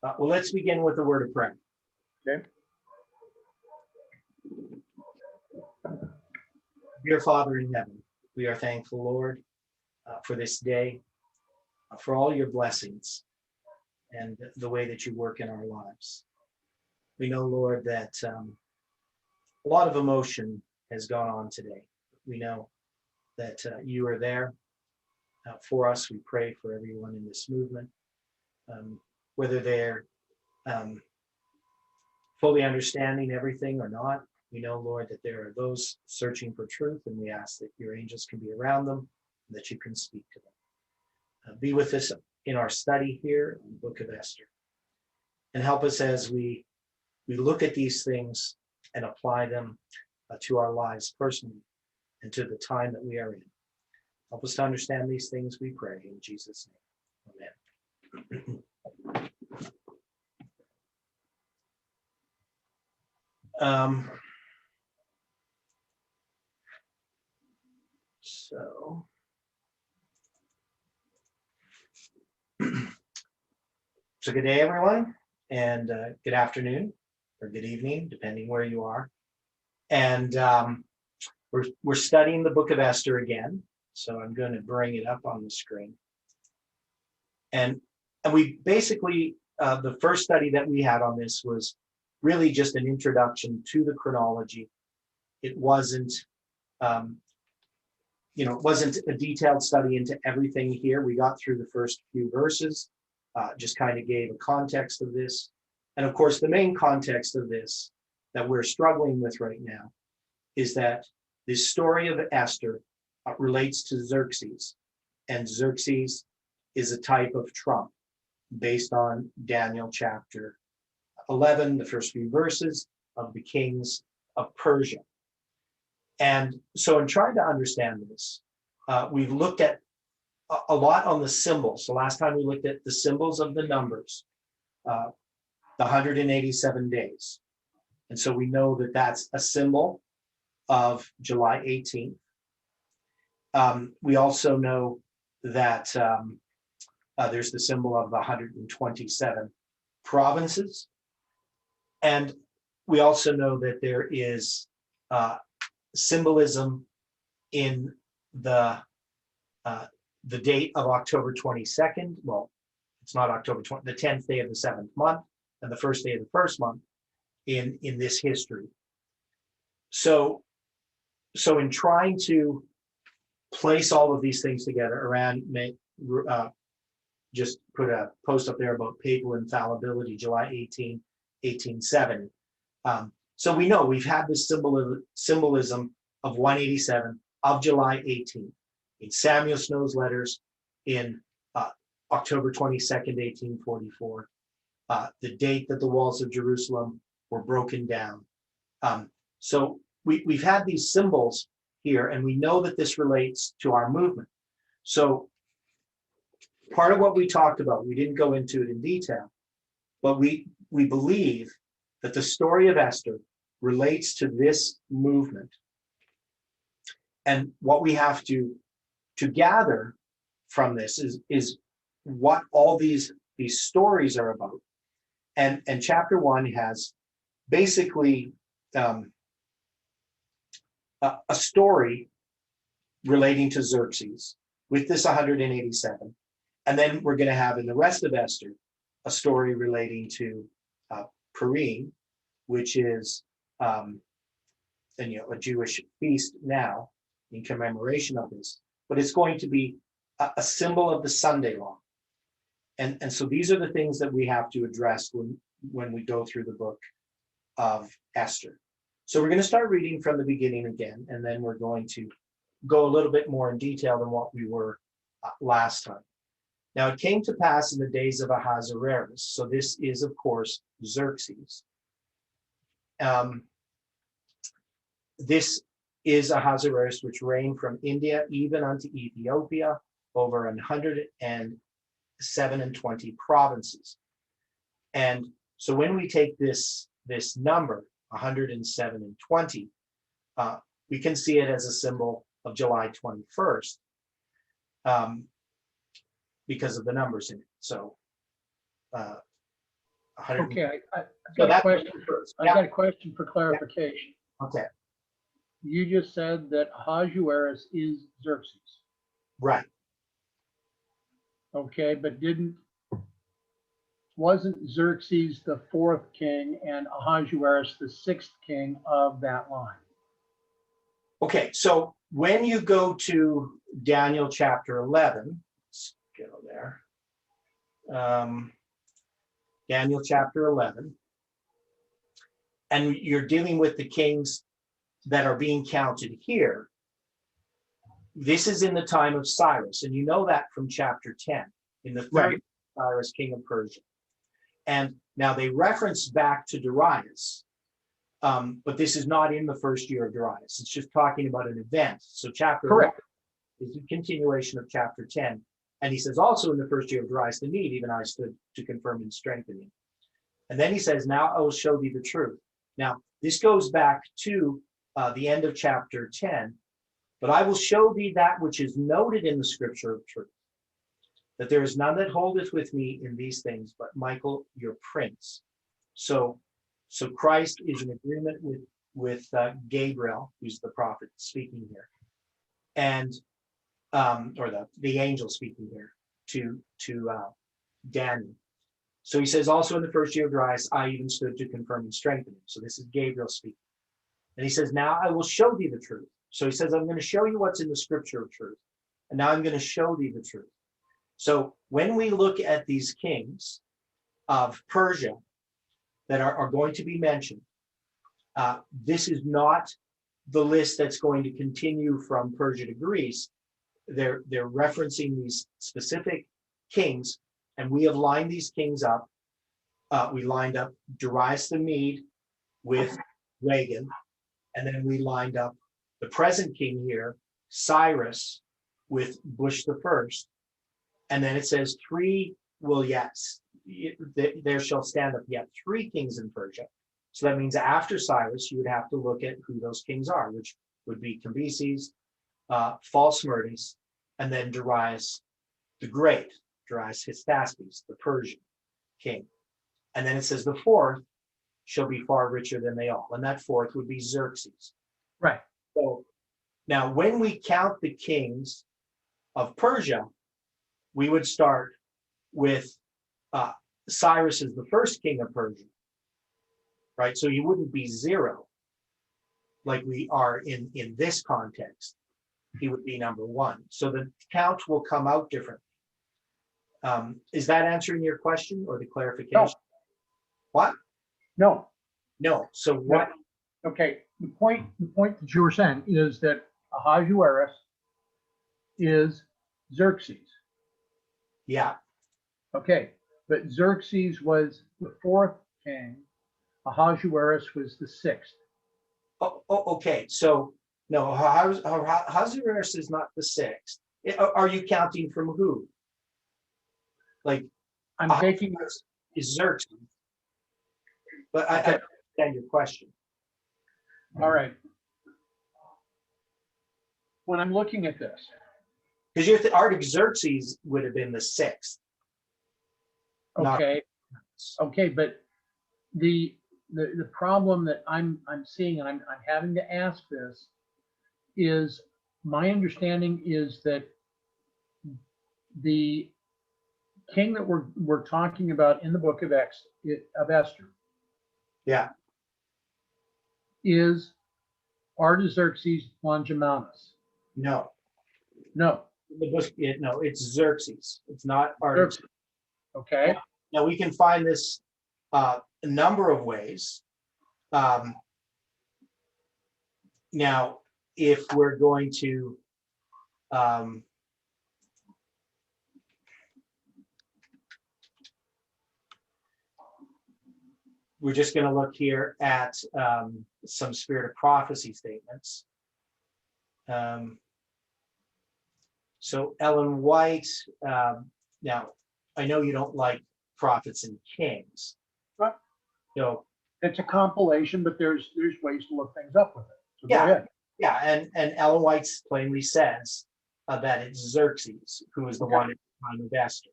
Well, let's begin with a word of prayer. Okay. Dear Father in heaven, we are thankful, Lord, for this day, for all your blessings and the way that you work in our lives. We know, Lord, that a lot of emotion has gone on today. We know that you are there for us. We pray for everyone in this movement, whether they're fully understanding everything or not. We know, Lord, that there are those searching for truth, and we ask that your angels can be around them, and that you can speak to them. Be with us in our study here in the book of Esther, and help us as we look at these things and apply them to our lives personally and to the time that we are in. Help us to understand these things, we pray, in Jesus' name. Amen. So good day, everyone, and good afternoon or good evening, depending where you are. And we're studying the book of Esther again, so I'm going to bring it up on the screen. And we basically, the first study that we had on this was really just an introduction to the chronology. It wasn't, it wasn't a detailed study into everything here. We got through the first few verses, just kind of gave a context of this. And of course, the main context of this that we're struggling with right now is that the story of Esther relates to Xerxes. And Xerxes is a type of Trump based on Daniel chapter 11, the first few verses of the kings of Persia. And so in trying to understand this, we've looked at a lot on the symbols. So last time we looked at the symbols of the numbers, the 187 days. And so we know that that's a symbol of July 18th. We also know that there's the symbol of the 127 provinces. And we also know that there is symbolism in the date of October 22nd. Well, it's not October 20, the 10th day of the 7th month and the first day of the first month in this history. So in trying to place all of these things together around, just put a post up there about papal infallibility, July 18, 1870. So we know we've had this symbolism of 187 of July 18 in Samuel Snow's letters in October 22nd, 1844, the date that the walls of Jerusalem were broken down. So we've had these symbols here, and we know that this relates to our movement. So part of what we talked about, we didn't go into it in detail, but we believe that the story of Esther relates to this movement. And what we have to gather from this is what all these stories are about. And chapter 1 has basically a story relating to Xerxes with this 187. And then we're going to have in the rest of Esther a story relating to Purim, which is a Jewish feast now in commemoration of this. But it's going to be a symbol of the Sunday law. And so these are the things that we have to address when we go through the book of Esther. So we're going to start reading from the beginning again, and then we're going to go a little bit more in detail than what we were last time. Now it came to pass in the days of Ahasuerus, so this is of course Xerxes. This is Ahasuerus, which reigned from India even unto Ethiopia, over 127 provinces. And so when we take this number, 127, we can see it as a symbol of July 21st because of the numbers in it. So Okay, I've So got a that's question. I've yeah, got a question for clarification. okay, You just said that Ahasuerus is Xerxes. right. Okay, but wasn't Xerxes the fourth king and Ahasuerus the sixth king of that line? Okay, so when you go to Daniel chapter 11, let's go there. Daniel chapter 11, and you're dealing with the kings that are being counted here. This is in the time of Cyrus, and you know that from chapter 10, in the third Cyrus, king of Persia. And now they reference back to Darius, but this is not in the first year of Darius. It's just talking about an event. So chapter 11 is a continuation of chapter 10. And he says, also in the first year of Darius the Mede, even I stood to confirm and strengthen you. And then he says, now I will show thee the truth. Now, this goes back to the end of chapter 10, but I will show thee that which is noted in the scripture of truth, that there is none that holdeth with me in these things, but Michael, your prince. So Christ is in agreement with Gabriel, who's the prophet speaking here, and or the angel speaking here to Daniel. So he says, also in the first year of Darius, I even stood to confirm and strengthen him. So this is Gabriel speaking. And he says, now I will show thee the truth. So he says, I'm going to show you what's in the scripture of truth. And now I'm going to show thee the truth. So when we look at these kings of Persia that are going to be mentioned, this is not the list that's going to continue from Persia to Greece. They're referencing these specific kings, and we have lined these kings up. We lined up Darius the Mede with Reagan, and then we lined up the present king here, Cyrus, with Bush the First. And then it says there shall stand up yet three kings in Persia. So that means after Cyrus, you would have to look at who those kings are, which would be Cambyses, Falsmurdes, and then Darius the Great, Darius Hystaspes, the Persian king. And then it says the fourth shall be far richer than they all. And that fourth would be Xerxes. Right. So now when we count the kings of Persia, we would start with Cyrus as the first king of Persia, right? So you wouldn't be zero like we are in this context. He would be number one. So the count will come out differently. Is that answering your question or the clarification? No. What? No. No. So what? Okay. The point that you were saying is that Ahasuerus is Xerxes. Yeah. Okay. But Xerxes was the fourth king. Ahasuerus was the sixth. Oh, okay. So no, Ahasuerus is not the sixth. Are you counting from who? Like I'm taking is Xerxes. But I understand your question. All right. When I'm looking at this, because you Artaxerxes would have been the sixth. okay, okay, but the problem that I'm seeing, and I'm having to ask this, is my understanding is that the king that we're talking about in the book of Esther, yeah, is Artaxerxes Longimanus. No. The book, no, it's Xerxes. It's not Artaxerxes. Okay. Now we can find this a number of ways. Now, if we're going to we're just going to look here at some spirit of prophecy statements. So Ellen White, now I know you don't like prophets and kings. Right. So it's a compilation, but there's ways to look things up with it. So yeah, go ahead. Yeah, and Ellen White plainly says that it's Xerxes who is the one at the time of Esther.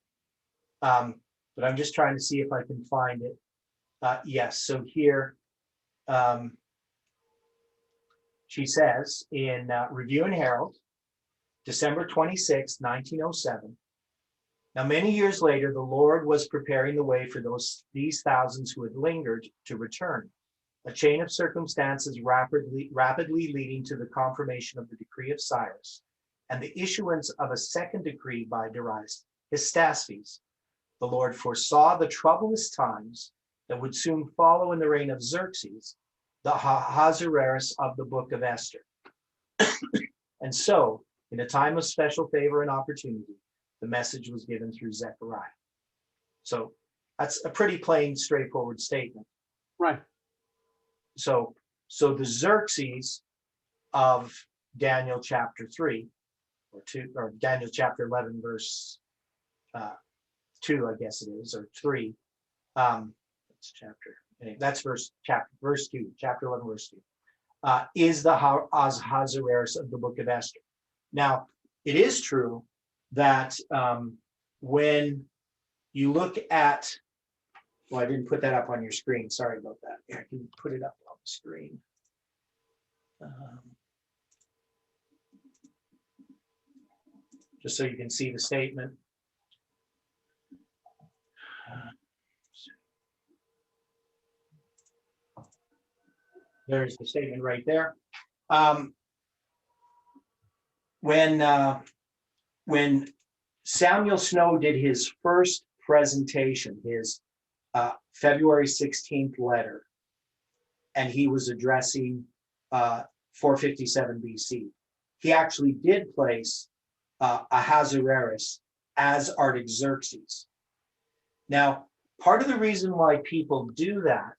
But I'm just trying to see if I can find it Yes, so here um, she says in Review and Herald, December 26, 1907. Now, many years later, the Lord was preparing the way for these thousands who had lingered to return. A chain of circumstances rapidly leading to the confirmation of the decree of Cyrus and the issuance of a second decree by Darius Hystaspes. The Lord foresaw the troublous times that would soon follow in the reign of Xerxes, the Ahasuerus of the book of Esther. And so, in a time of special favor and opportunity, the message was given through Zechariah. So that's a pretty plain, straightforward statement. Right. So the Xerxes of Daniel chapter 3 or 2, or Daniel chapter 11, verse 2, I guess it is, or 3. That's chapter. Anyway, that's verse 2, chapter 11, verse 2. Is the Ahasuerus of the book of Esther. Now, it is true that when you look at, well, I didn't put that up on your screen. Sorry about that. I can put it up on the screen. Just so you can see the statement. There's the statement right there. When Samuel Snow did his first presentation, his February 16th letter, and he was addressing 457 BC, he actually did place Ahasuerus as Artaxerxes. Now, part of the reason why people do that,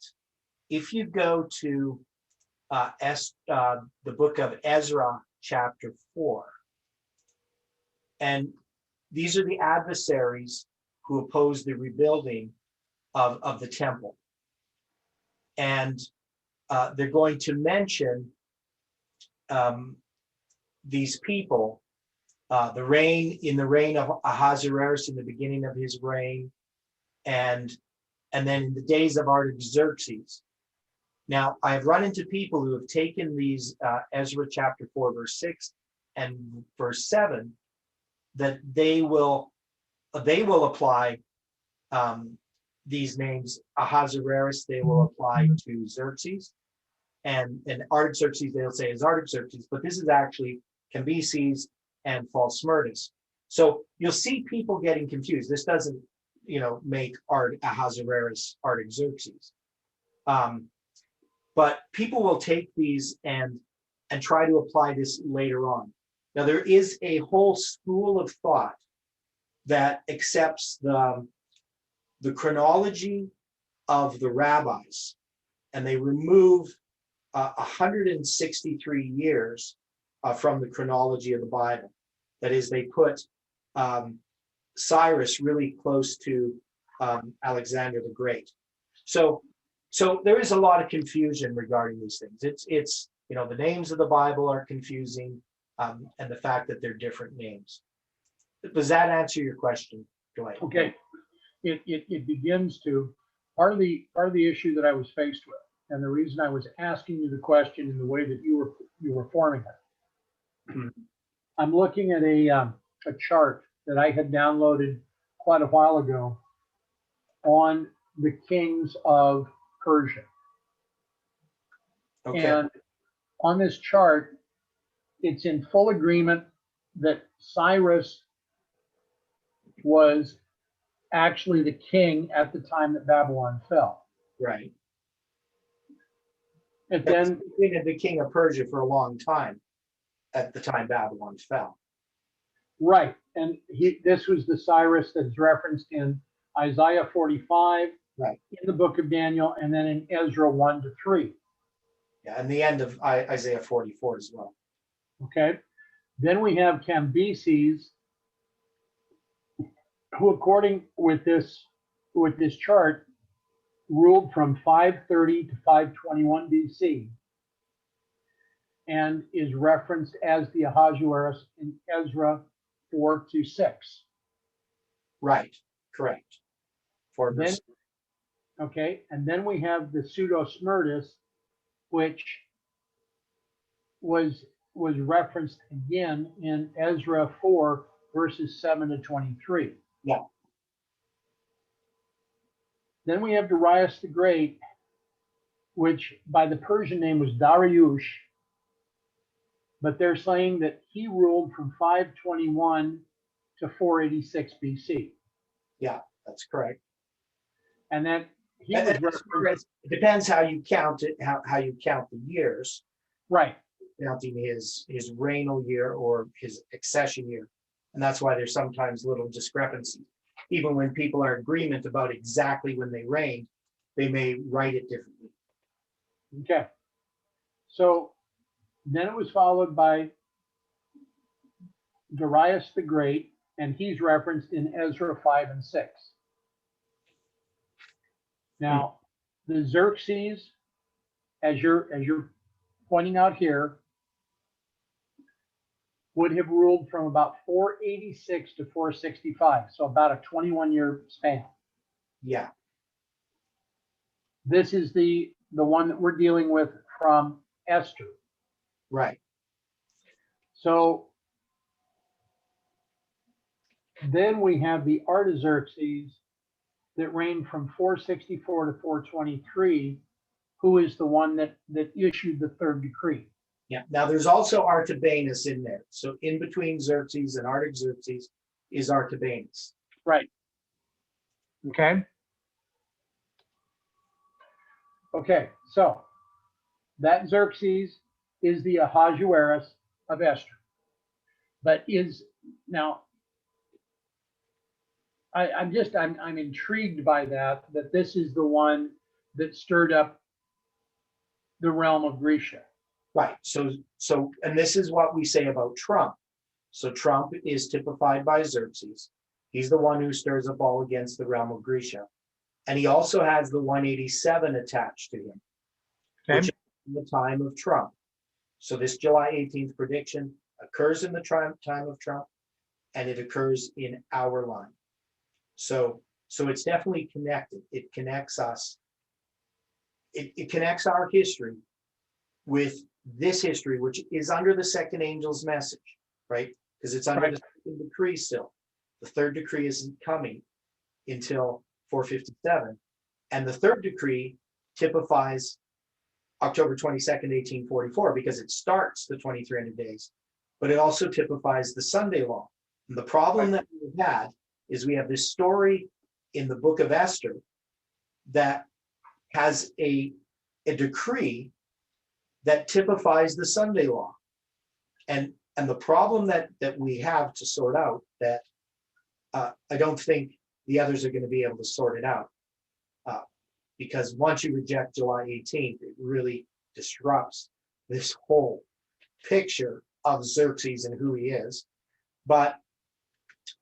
if you go to the book of Ezra, chapter 4, and these are the adversaries who oppose the rebuilding of the temple. And they're going to mention these people, the reign of Ahasuerus, in the beginning of his reign, and then in the days of Artaxerxes. Now, I've run into people who have taken these Ezra chapter 4, verse 6 and verse 7, that they will apply these names Ahasuerus, they will apply to Xerxes, and Artaxerxes they'll say is Artaxerxes, but this is actually Cambyses and Falsmyrtus. So you'll see people getting confused. This doesn't, make Ahasuerus Artaxerxes. But people will take these and try to apply this later on. Now, there is a whole school of thought that accepts the chronology of the rabbis, and they remove 163 years from the chronology of the Bible. That is, they put Cyrus really close to Alexander the Great. So there is a lot of confusion regarding these things. It's the names of the Bible are confusing, and the fact that they're different names. Does that answer your question, Dwight? Okay. It begins to, part of the issue that I was faced with, and the reason I was asking you the question in the way that you were forming it. Mm-hmm. I'm looking at a chart that I had downloaded quite a while ago on the kings of Persia. Okay. And on this chart, it's in full agreement that Cyrus was actually the king at the time that Babylon fell. Right. And then the king of Persia for a long time at the time Babylon fell. Right. And this was the Cyrus that's referenced in Isaiah 45, right, in the book of Daniel, and then in Ezra 1-3. Yeah, and the end of Isaiah 44 as well. Okay. Then we have Cambyses, who, according with this chart, ruled from 530 to 521 BC, and is referenced as the Ahasuerus in Ezra 4-6. Right. Correct. Then Okay, and then we have the pseudo-smyrtus, which was referenced again in Ezra 4, verses 7 to 23. Yeah. Then we have Darius the Great, which by the Persian name was Dariush, but they're saying that he ruled from 521 to 486 BC. Yeah, that's correct. And that he And was it depends how you count it, how you count the years, right. counting his regnal year or his accession year. And that's why there's sometimes little discrepancies. Even when people are in agreement about exactly when they reigned, they may write it differently. Okay. So then it was followed by Darius the Great, and he's referenced in Ezra 5 and 6. Now, the Xerxes, as you're pointing out here, would have ruled from about 486 to 465, so about a 21-year span. Yeah. This is the one that we're dealing with from Esther. Right. So then we have the Artaxerxes that reigned from 464 to 423, who is the one that issued the third decree. Yeah. Now there's also Artabanus in there. So in between Xerxes and Artaxerxes is Artabanus. Right. Okay. Okay. So that Xerxes is the Ahasuerus of Esther, but is now. I'm intrigued by that this is the one that stirred up the realm of Grecia. Right. So and this is what we say about Trump. So Trump is typified by Xerxes. He's the one who stirs up all against the realm of Grecia. And he also has the 187 attached to him, which is in the time of Trump. So this July 18th prediction occurs in the time of Trump, and it occurs in our line. So it's definitely connected. It connects us. It connects our history with this history, which is under the second angel's message, right? Because it's under the second decree still. The third decree isn't coming until 457. And the third decree typifies October 22nd, 1844, because it starts the 2300 days, but it also typifies the Sunday law. And the problem that we've had is we have this story in the book of Esther that has a decree that typifies the Sunday law. And the problem that we have to sort out that I don't think the others are going to be able to sort it out. Because once you reject July 18th, it really disrupts this whole picture of Xerxes and who he is. But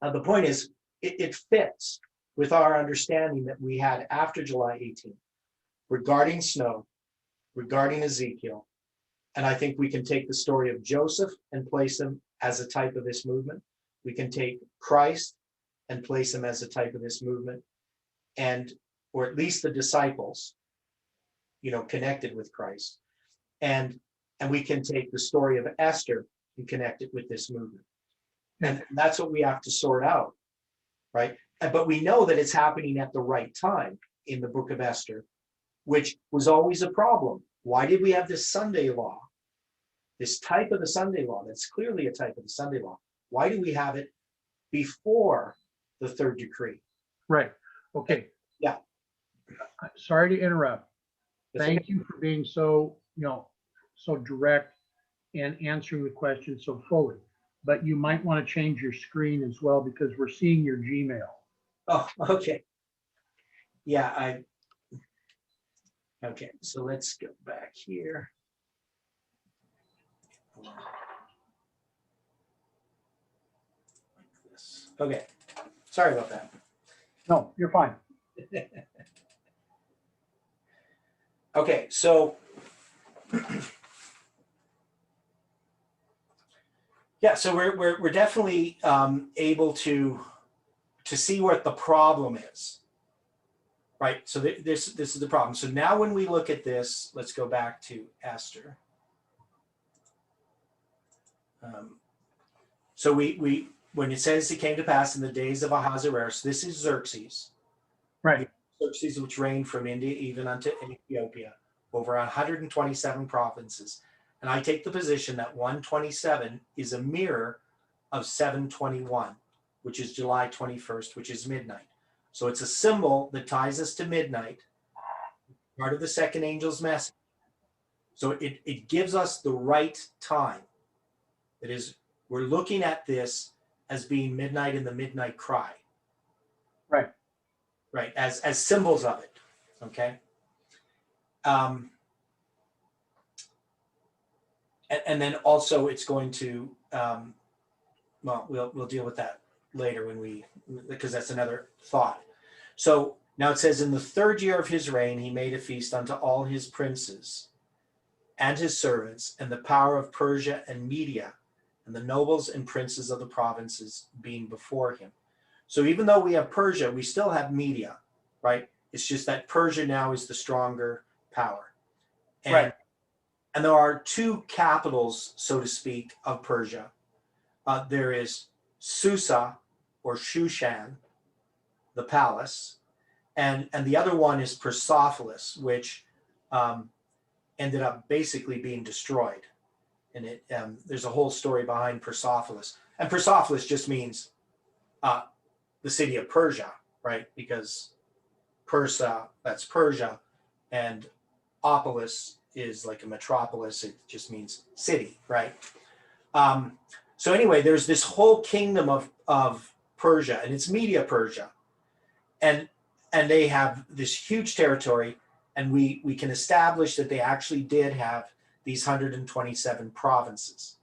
the point is, it fits with our understanding that we had after July 18th regarding snow, regarding Ezekiel. And I think we can take the story of Joseph and place him as a type of this movement. We can take Christ and place him as a type of this movement, or at least the disciples, connected with Christ. And we can take the story of Esther and connect it with this movement. And that's what we have to sort out, right? But we know that it's happening at the right time in the book of Esther, which was always a problem. Why did we have this Sunday law, this type of the Sunday law? That's clearly a type of the Sunday law. Why do we have it before the third decree? Right. Okay. Yeah. Sorry to interrupt. That's Thank okay. you for being so direct and answering the question so fully. But you might want to change your screen as well, because we're seeing your Gmail. Oh, okay. Yeah, okay, so let's go back here. Like this. Okay, sorry about that. No, you're fine. Okay, so yeah, so we're definitely able to see what the problem is. right? So this is the problem. So now when we look at this, let's go back to Esther. So we when it says it came to pass in the days of Ahasuerus, this is Xerxes. Right. Xerxes, which reigned from India even unto Ethiopia, over 127 provinces. And I take the position that 127 is a mirror of 721, which is July 21st, which is midnight. So it's a symbol that ties us to midnight, part of the second angel's message. So it gives us the right time. It is, we're looking at this as being midnight in the midnight cry. Right. Right, as symbols of it. Okay. And then also it's going to, well, we'll deal with that later because that's another thought. So now it says, in the 3rd year of his reign, he made a feast unto all his princes and his servants, and the power of Persia and Media, and the nobles and princes of the provinces being before him. So even though we have Persia, we still have Media, right? It's just that Persia now is the stronger power. And, right. And there are 2 capitals, so to speak, of Persia. There is Susa or Shushan, the palace, and the other one is Persepolis, which ended up basically being destroyed. And there's a whole story behind Persepolis. And Persepolis just means the city of Persia, right? Because Persa, that's Persia, and Opolis is like a metropolis. It just means city, right? So anyway, there's this whole kingdom of Persia, and it's Media Persia, and they have this huge territory, and we can establish that they actually did have these 127 provinces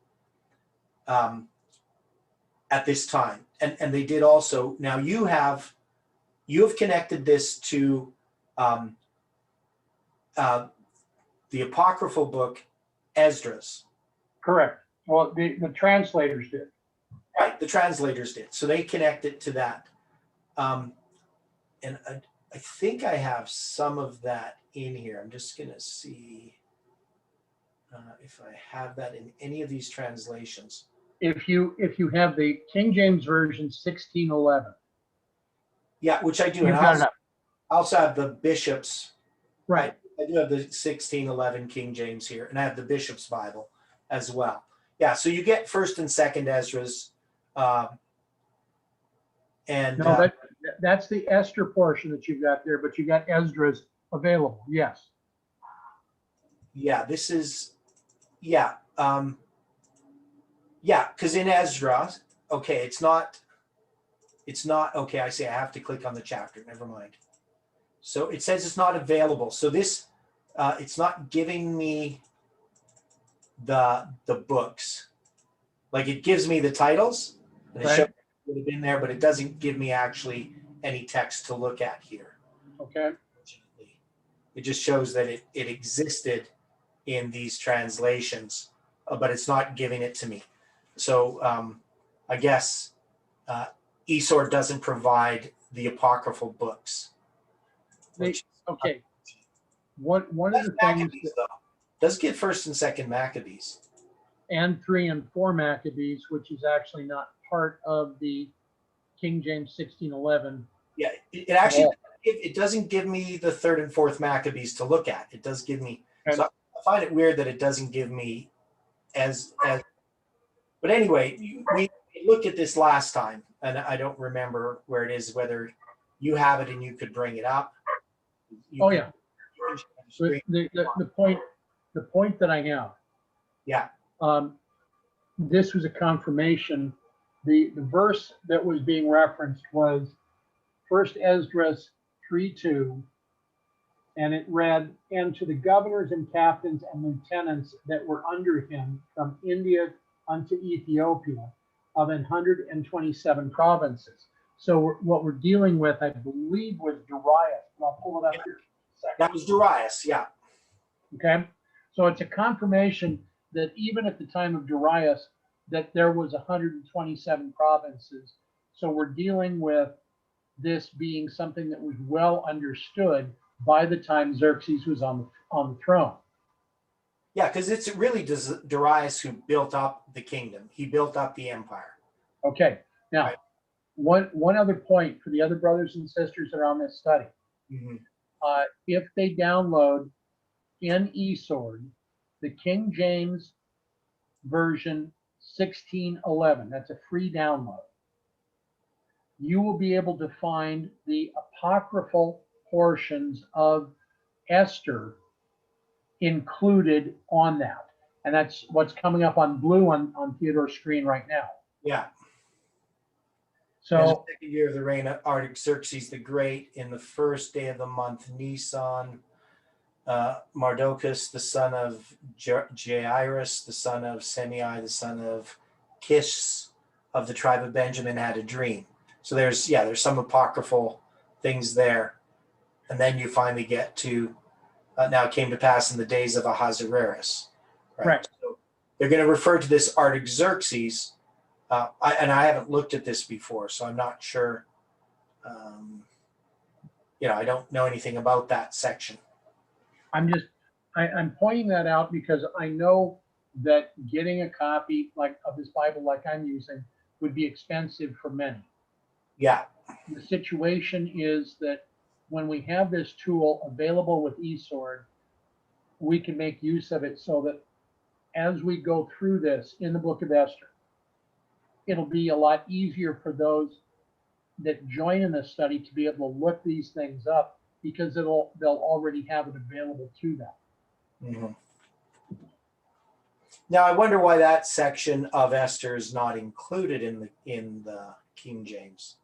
at this time, and they did also. Now you have connected this to the apocryphal book Esdras. Correct. Well, the translators did. Right, the translators did. So they connect it to that. And I think I have some of that in here. I'm just going to see if I have that in any of these translations. If you have the King James Version 1611. Yeah, which I do. And I also have the bishops. Right. I do have the 1611 King James here, and I have the Bishop's Bible as well. Yeah, so you get 1st and 2nd Esdras. And no, that's the Esther portion that you've got there, but you got Esdras available. Yes. Yeah, this is, yeah. Yeah, because in Ezra, okay, it's not, okay, I see, I have to click on the chapter, never mind. So it says it's not available. So this, it's not giving me the books. Like it gives me the titles, and it shows it would have been there, but it doesn't give me actually any text to look at here. Okay. It just shows that it existed in these translations, but it's not giving it to me. So I guess ESOR doesn't provide the apocryphal books. Okay. One of the things that does get 1st and 2nd Maccabees. And 3 and 4 Maccabees, which is actually not part of the King James 1611. Yeah, it actually, it doesn't give me the 3rd and 4th Maccabees to look at. It does give me, so I find it weird that it doesn't give me as but anyway, we looked at this last time, and I don't remember where it is, whether you have it and you could bring it up. Yeah. The point that I have. Yeah. This was a confirmation. The verse that was being referenced was 1st Esdras 3:2, and it read, "And to the governors and captains and lieutenants that were under him from India unto Ethiopia of 127 provinces." So what we're dealing with, I believe, was Darius. I'll pull it up here. That was Darius, yeah. Okay, so it's a confirmation that even at the time of Darius, that there was 127 provinces. So we're dealing with this being something that was well understood by the time Xerxes was on the throne. Yeah, because it's really Darius who built up the kingdom. He built up the empire. Okay, now Right. one other point for the other brothers and sisters that are on this study. Mhm. If they download in eSword the King James version 1611, that's a free download, you will be able to find the apocryphal portions of Esther included on that. And that's what's coming up on blue on Theodore's screen right now. Yeah. In the So, second year of the reign of Artaxerxes the Great, in the first day of the month Nisan, Mardocus, the son of Jairus, the son of Semei, the son of Kish of the tribe of Benjamin, had a dream. So there's some apocryphal things there. And then you finally get to, now it came to pass in the days of Ahasuerus. right. So they're going to refer to this Artaxerxes. I haven't looked at this before, so I'm not sure. I don't know anything about that section. I'm pointing that out because I know that getting a copy of this Bible like I'm using would be expensive for many. Yeah. The situation is that when we have this tool available with eSword, we can make use of it so that as we go through this in the book of Esther, it'll be a lot easier for those that join in this study to be able to look these things up because they'll already have it available to them. Mm-hmm. Now I wonder why that section of Esther is not included in the King James.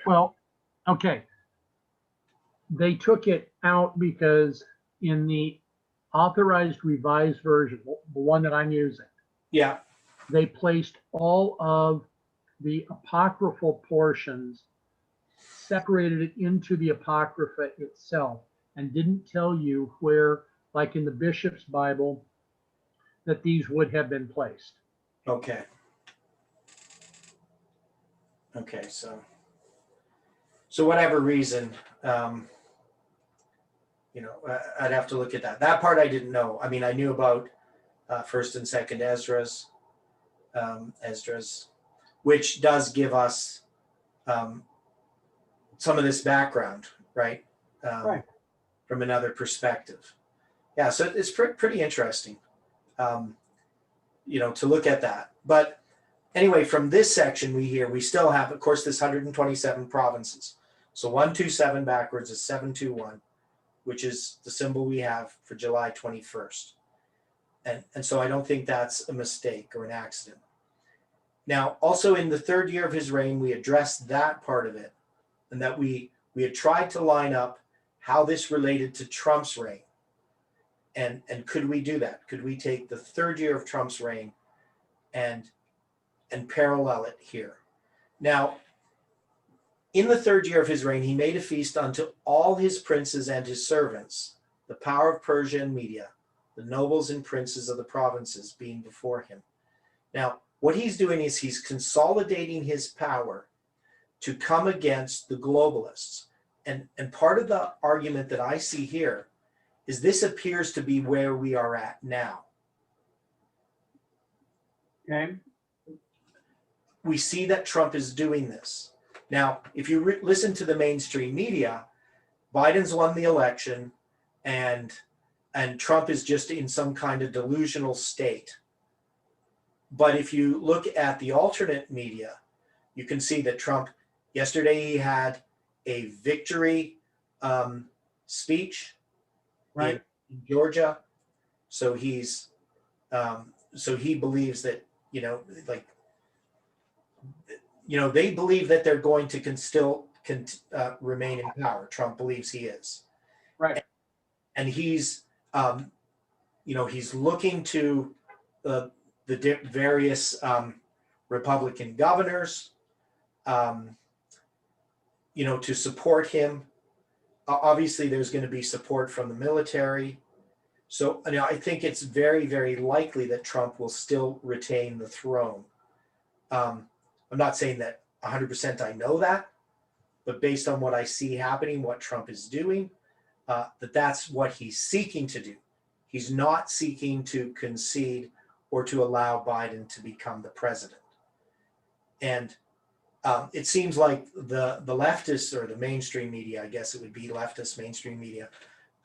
Well, okay. They took it out because in the authorized revised version, the one that I'm using, Yeah. they placed all of the apocryphal portions, separated it into the apocrypha itself, and didn't tell you where, like in the bishop's Bible, that these would have been placed. Okay. Okay. So whatever reason, I'd have to look at that. That part I didn't know. I mean, I knew about first and second Esdras, which does give us some of this background, right? Right. From another perspective. Yeah, so it's pretty interesting, to look at that. But anyway, from this section we still have, of course, this 127 provinces. So 127 backwards is 721, which is the symbol we have for July 21st. And so I don't think that's a mistake or an accident. Now, also in the third year of his reign, we addressed that part of it, and that we had tried to line up how this related to Trump's reign. And could we do that? Could we take the third year of Trump's reign and parallel it here? Now, in the third year of his reign, he made a feast unto all his princes and his servants, the power of Persia and Media, the nobles and princes of the provinces being before him. Now, what he's doing is he's consolidating his power to come against the globalists. And part of the argument that I see here is this appears to be where we are at now. Okay. We see that Trump is doing this. Now, if you listen to the mainstream media, Biden's won the election and Trump is just in some kind of delusional state. But if you look at the alternate media, you can see that Trump, yesterday he had a victory speech, right, in Georgia. So he's so he believes that, they believe that they're going to still remain in power. Trump believes he is. Right. And he's, he's looking to the various Republican governors, to support him. Obviously, there's going to be support from the military. So I think it's very, very likely that Trump will still retain the throne. I'm not saying that 100% I know that, but based on what I see happening, what Trump is doing, that's what he's seeking to do. He's not seeking to concede or to allow Biden to become the president. And it seems like the leftists, or the mainstream media, I guess it would be leftist mainstream media,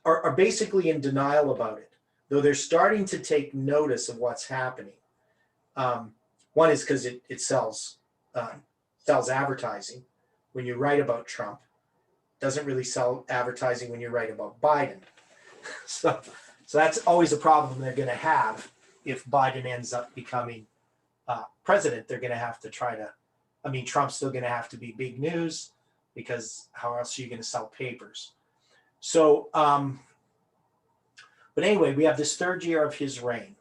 are basically in denial about it, though they're starting to take notice of what's happening. One is because it sells advertising. When you write about Trump, it doesn't really sell advertising when you write about Biden. So that's always a problem they're going to have if Biden ends up becoming president. They're going to have to try to, I mean, Trump's still going to have to be big news, because how else are you going to sell papers? So, but anyway, we have this third year of his reign.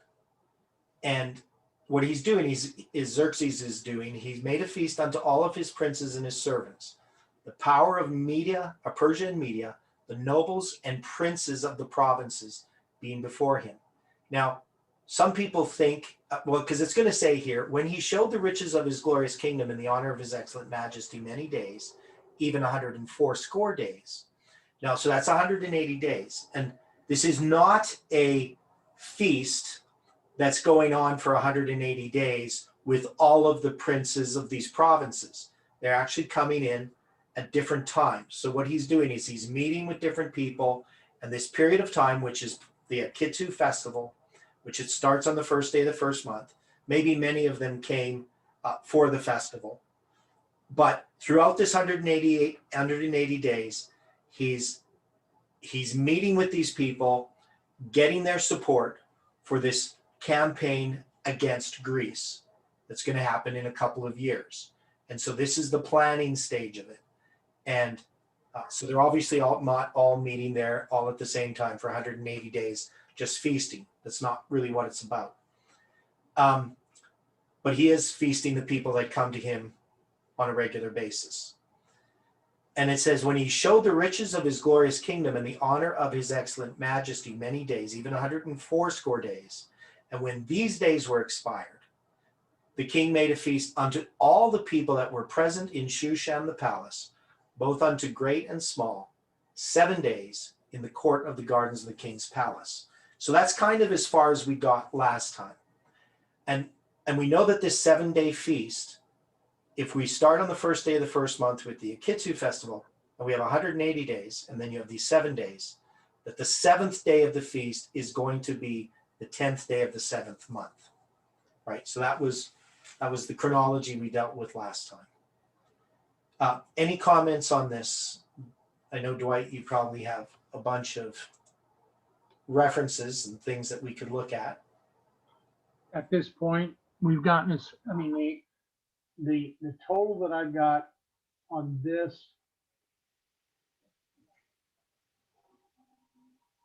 And what he's doing is Xerxes is doing, he's made a feast unto all of his princes and his servants, the power of Media, Persia and Media, the nobles and princes of the provinces being before him. Now, some people think, well, because it's going to say here, when he showed the riches of his glorious kingdom and the honor of his excellent majesty many days, even 180 days. Now, so that's 180 days. And this is not a feast that's going on for 180 days with all of the princes of these provinces. They're actually coming in at different times. So what he's doing is he's meeting with different people, and this period of time, which is the Akitu festival, which it starts on the first day of the first month. Maybe many of them came for the festival. But throughout this 180 days, he's meeting with these people, getting their support for this campaign against Greece that's going to happen in a couple of years. And so this is the planning stage of it. And so they're obviously not all meeting there all at the same time for 180 days, just feasting. That's not really what it's about. But he is feasting the people that come to him on a regular basis. And it says, when he showed the riches of his glorious kingdom and the honor of his excellent majesty many days, even 180 days, and when these days were expired, the king made a feast unto all the people that were present in Shushan the palace, both unto great and small, 7 days in the court of the gardens of the king's palace. So that's kind of as far as we got last time. And we know that this 7-day feast, if we start on the first day of the first month with the Akitu festival, and we have 180 days, and then you have these 7 days, that the 7th day of the feast is going to be the 10th day of the 7th month, right? So that was the chronology we dealt with last time. Any comments on this? I know, Dwight, you probably have a bunch of references and things that we could look at. At this point, we've gotten this, I mean, the total that I've got on this,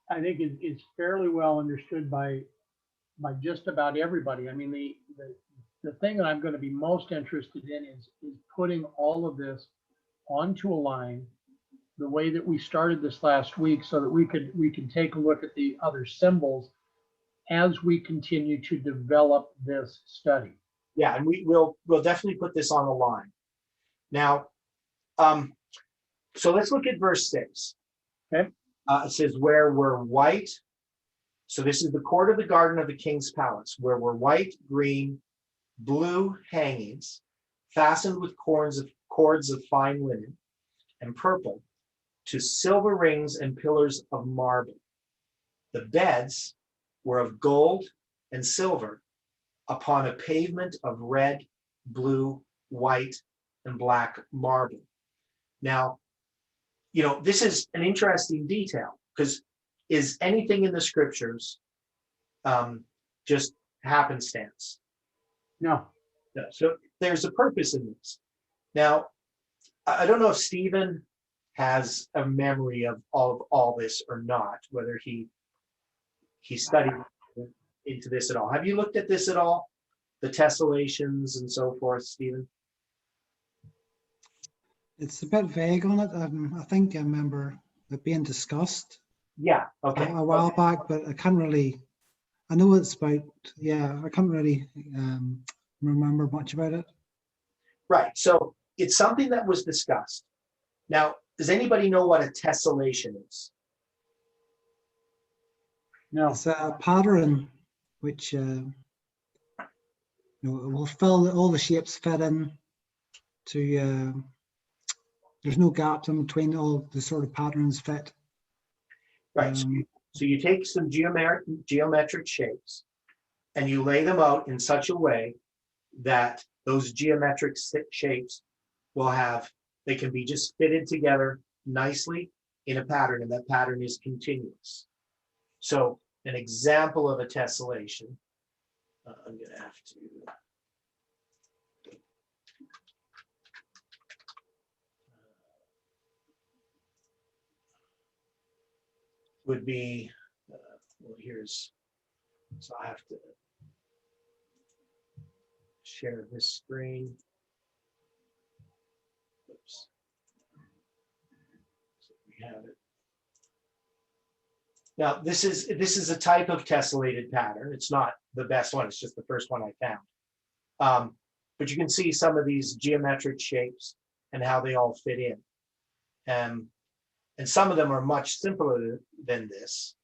I think is fairly well understood by just about everybody. I mean, the thing that I'm going to be most interested in is putting all of this onto a line the way that we started this last week, so that we can take a look at the other symbols as we continue to develop this study. Yeah, and we'll definitely put this on the line. Now, so let's look at verse 6. Okay. It says, where were white. So this is the court of the garden of the king's palace, where were white, green, blue hangings, fastened with cords of fine linen, and purple, to silver rings and pillars of marble. The beds were of gold and silver, upon a pavement of red, blue, white, and black marble. Now, this is an interesting detail, because is anything in the scriptures just happenstance? No. No. So there's a purpose in this. Now, I don't know if Stephen has a memory of all this or not, whether he studied into this at all. Have you looked at this at all? The tessellations and so forth, Stephen? It's a bit vague on it. I think I remember it being discussed Yeah, okay. a while back, but I can't really, I know it's about, I can't really remember much about it. Right, so it's something that was discussed. Now, does anybody know what a tessellation is? No, It's a pattern which it will fill all the shapes fit in to. There's no gaps in between, all the sort of patterns fit. Right. So you take some geometric shapes and you lay them out in such a way that those geometric shapes will have, they can be just fitted together nicely in a pattern, and that pattern is continuous. So an example of a tessellation, I'm going to have to. Would be, well, here's, so I have to share this screen. Oops. So we have it. Now, this is a type of tessellated pattern. It's not the best one. It's just the first one I found. But you can see some of these geometric shapes and how they all fit in. And some of them are much simpler than this,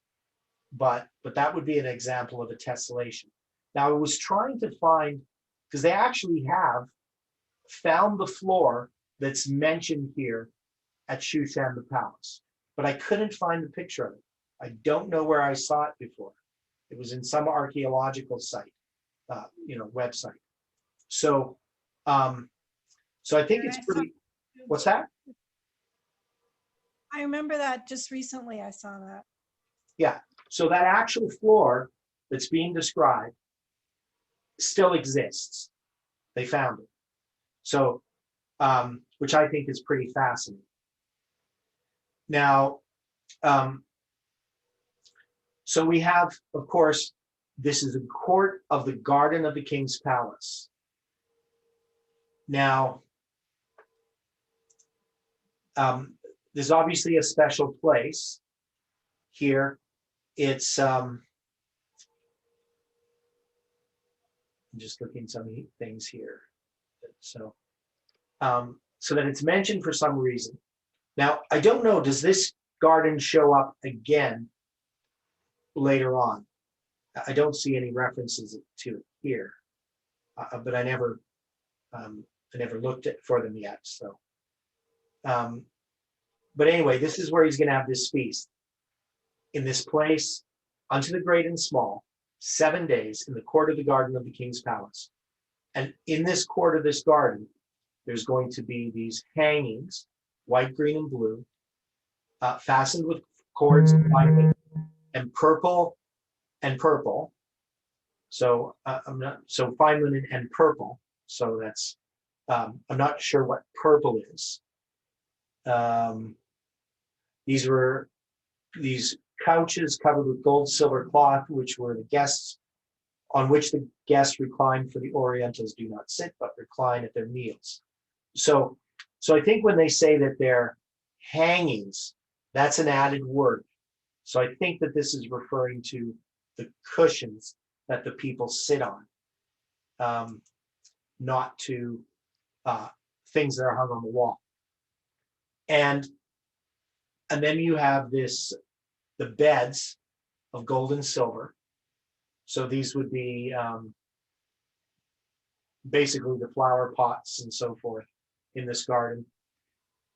but that would be an example of a tessellation. Now, I was trying to find, because they actually have found the floor that's mentioned here at Shushan the Palace, but I couldn't find the picture of it. I don't know where I saw it before. It was in some archaeological site, website. So, so I think it's pretty. What's that? I remember that just recently I saw that. Yeah. So that actual floor that's being described still exists. They found it. So, which I think is pretty fascinating. Now, so we have, of course, this is a court of the garden of the king's palace. Now, there's obviously a special place here. It's, I'm just looking some things here. So, so that it's mentioned for some reason. Now, I don't know, does this garden show up again later on? I don't see any references to it here, but I never looked for them yet. So, but anyway, this is where he's going to have this feast in this place, unto the great and small, 7 days in the court of the garden of the king's palace. And in this court of this garden, there's going to be these hangings, white, green, and blue, fastened with cords of violet and purple and purple. So so fine linen and purple. So that's, I'm not sure what purple is. These couches covered with gold, silver cloth, which were the guests, on which the guests recline, for the Orientals do not sit, but recline at their meals. So I think when they say that they're hangings, that's an added word. So I think that this is referring to the cushions that the people sit on, not to things that are hung on the wall. And then you have the beds of gold and silver. So these would be basically the flower pots and so forth in this garden.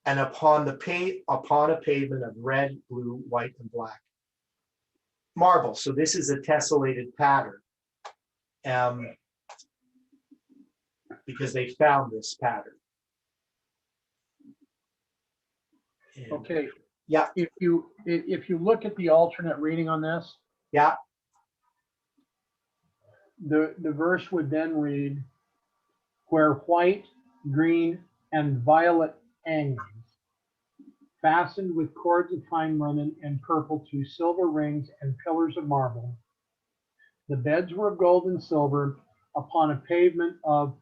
And upon a pavement of red, blue, white, and black marble. So this is a tessellated pattern, because they found this pattern. And, okay. yeah. If you look at the alternate reading on this, Yeah. the verse would then read, where white, green, and violet hangings, fastened with cords of fine linen and purple to silver rings and pillars of marble. The beds were of gold and silver upon a pavement of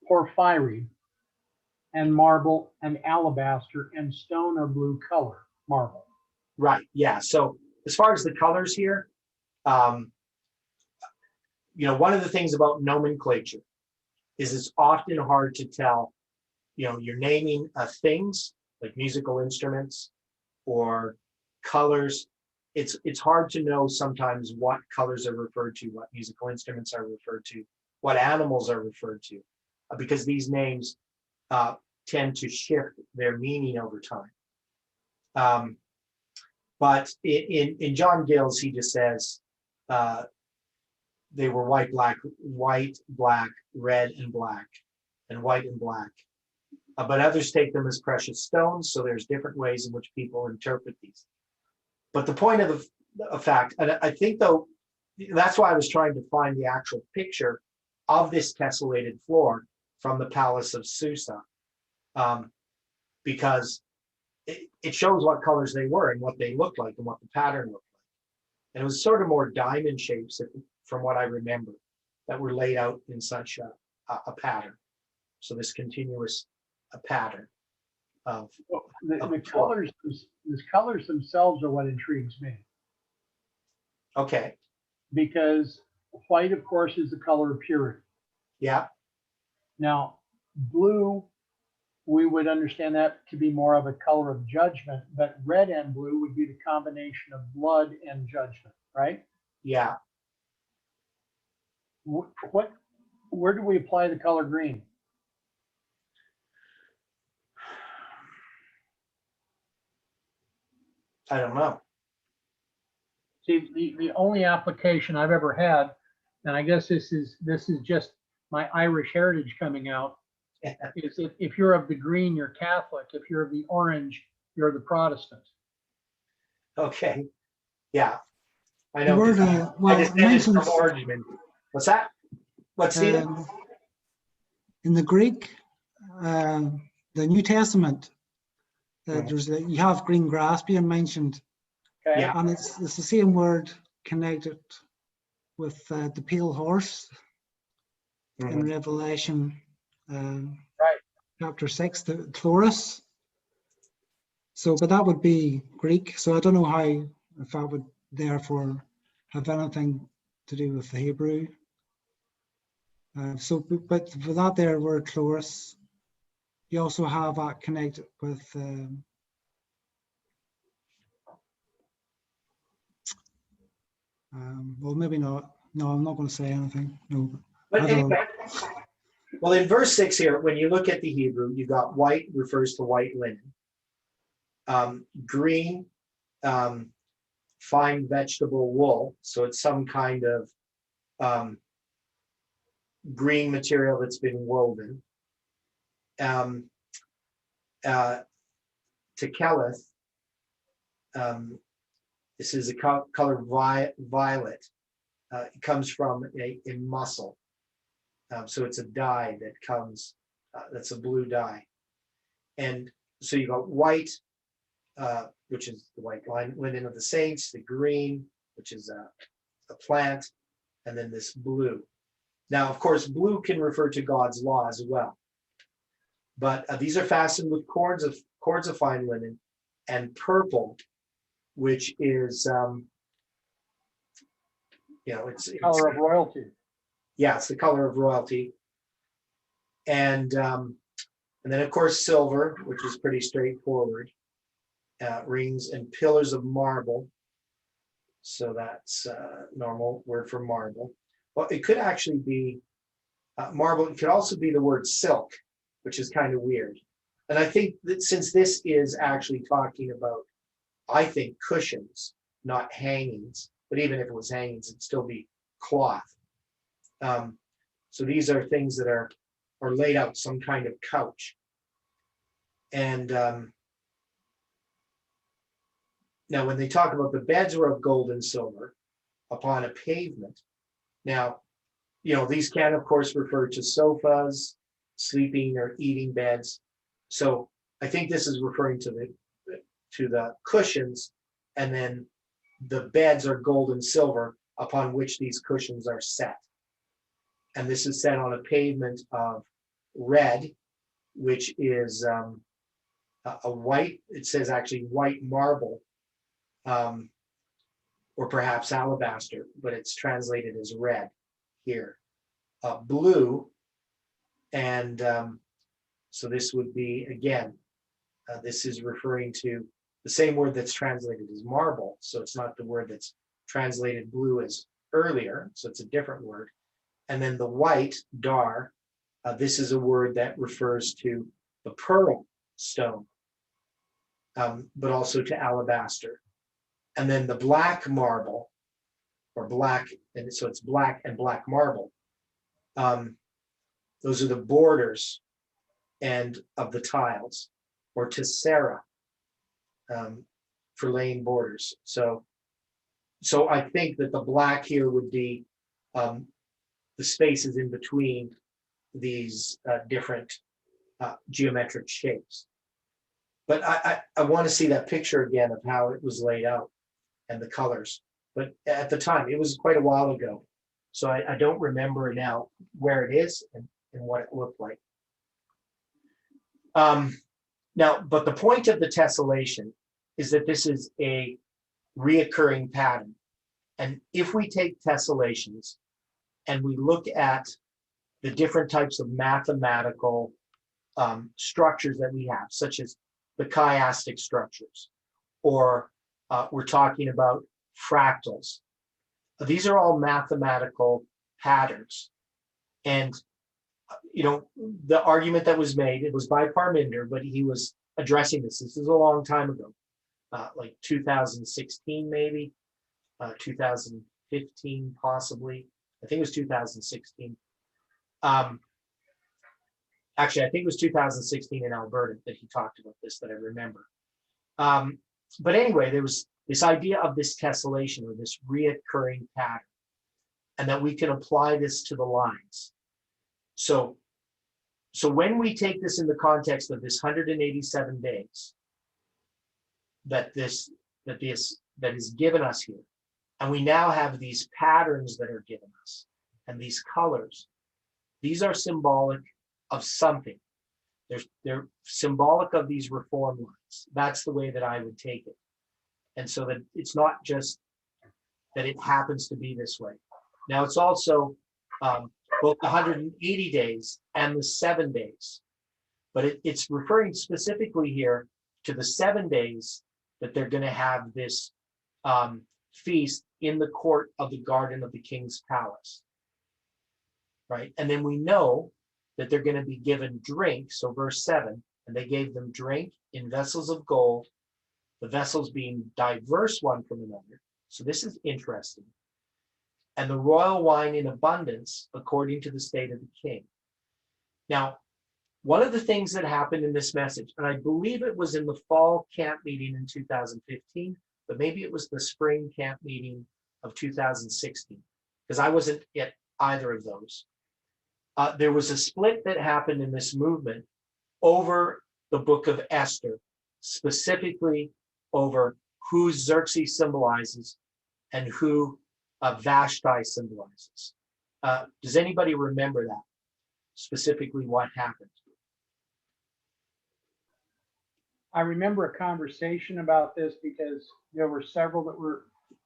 porphyry and marble and alabaster and stone or blue color marble. Right. Yeah. So as far as the colors here, one of the things about nomenclature is it's often hard to tell, you're naming things like musical instruments or colors. It's hard to know sometimes what colors are referred to, what musical instruments are referred to, what animals are referred to, because these names tend to shift their meaning over time. But in John Gill's, he just says they were white, black, red, and black, and white and black. But others take them as precious stones, so there's different ways in which people interpret these. But the point of the fact, and I think though, that's why I was trying to find the actual picture of this tessellated floor from the Palace of Susa, because it shows what colors they were and what they looked like and what the pattern looked like. And it was sort of more diamond shapes, from what I remember, that were laid out in such a pattern. So this continuous pattern of The colors themselves are what intrigues me, okay, because white, of course, is the color of purity. yeah, Now, blue, we would understand that to be more of a color of judgment, but red and blue would be the combination of blood and judgment, right? yeah. Where do we apply the color green? I don't know. See, the only application I've ever had, and I guess this is just my Irish heritage coming out, is if you're of the green, you're Catholic. If you're of the orange, you're the Protestant. Okay, yeah, I The know. word, 'Cause well, I it descended mentions, from origin. What's that? What's Stephen? in the Greek, the New Testament, Mhm. you have green grass being mentioned, Okay. Yeah. and it's the same word connected with the pale horse in Mhm. Revelation Right. chapter 6, the Taurus. So, but that would be Greek. So I don't know how, if that would therefore have anything to do with the Hebrew. But for that there word Taurus, you also have that connected with well, maybe not. No, I'm not going to say anything. No, But I don't know. anyway, well, in verse 6 here, when you look at the Hebrew, you got white refers to white linen. Green, fine vegetable wool. So it's some kind of green material that's been woven. Tekeleth, this is a color violet. It comes from a mussel. So it's a dye that comes, that's a blue dye. And so you got white, which is the white linen of the saints, the green, which is a plant, and then this blue. Now, of course, blue can refer to God's law as well. But these are fastened with cords of fine linen, and purple, which is, it's Color of royalty. yeah, it's the color of royalty. And then of course silver, which is pretty straightforward. Rings and pillars of marble. So that's normal word for marble. Well, it could actually be marble. It could also be the word silk, which is kind of weird. And I think that since this is actually talking about, I think, cushions, not hangings, but even if it was hangings, it'd still be cloth. So these are things that are laid out, some kind of couch. And now when they talk about the beds were of gold and silver upon a pavement. Now, these can of course refer to sofas, sleeping or eating beds. So I think this is referring to the cushions, and then the beds are gold and silver upon which these cushions are set. And this is set on a pavement of red, which is a white, it says actually white marble, or perhaps alabaster, but it's translated as red here. Blue, and so this would be, again, This is referring to the same word that's translated as marble. So it's not the word that's translated blue as earlier. So it's a different word. And then the white, dar, this is a word that refers to the pearl stone, but also to alabaster. And then the black marble, or black, and so it's black and black marble. Those are the borders and of the tiles, or tessera, for laying borders. So I think that the black here would be the spaces in between these different geometric shapes. But I want to see that picture again of how it was laid out and the colors. But at the time, it was quite a while ago. So I don't remember now where it is and what it looked like. Now, but the point of the tessellation is that this is a reoccurring pattern. And if we take tessellations and we look at the different types of mathematical structures that we have, such as the chiastic structures, or we're talking about fractals. These are all mathematical patterns. And, you know, the argument that was made, it was by Parminder, but he was addressing this. This is a long time ago, like 2016, maybe, 2015, possibly. I think it was 2016. Actually, I think it was 2016 in Alberta that he talked about this, that I remember. But anyway, there was this idea of this tessellation, or this reoccurring pattern, and that we can apply this to the lines. So when we take this in the context of this 187 days that is given us here, and we now have these patterns that are given us, and these colors, these are symbolic of something. They're symbolic of these reform lines. That's the way that I would take it. And so that it's not just that it happens to be this way. Now it's also both the 180 days and the 7 days. But it's referring specifically here to the 7 days that they're going to have this feast in the court of the garden of the king's palace. Right? And then we know that they're going to be given drink. So verse 7, and they gave them drink in vessels of gold, the vessels being diverse one from another. So this is interesting. And the royal wine in abundance, according to the state of the king. Now, one of the things that happened in this message, and I believe it was in the fall camp meeting in 2015, but maybe it was the spring camp meeting of 2016, because I wasn't at either of those. There was a split that happened in this movement over the book of Esther, specifically over who Xerxes symbolizes and who Vashti symbolizes. Does anybody remember that? Specifically what happened? I remember a conversation about this because there were several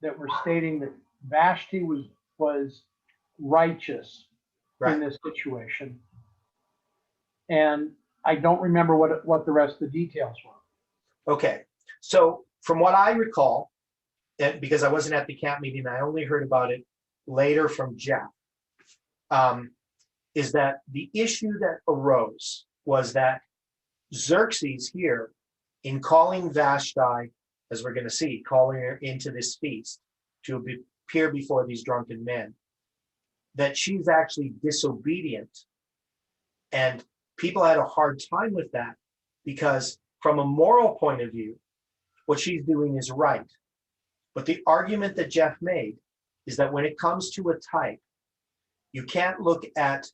that were stating that Vashti was righteous in this situation. And I don't remember what the rest of the details were. Okay, so from what I recall, and because I wasn't at the camp meeting, I only heard about it later from Jeff, is that the issue that arose was that Xerxes here, in calling Vashti, as we're going to see, calling her into this feast to appear before these drunken men, that she's actually disobedient. And people had a hard time with that because from a moral point of view, what she's doing is right. But the argument that Jeff made is that when it comes to a type, you can't look at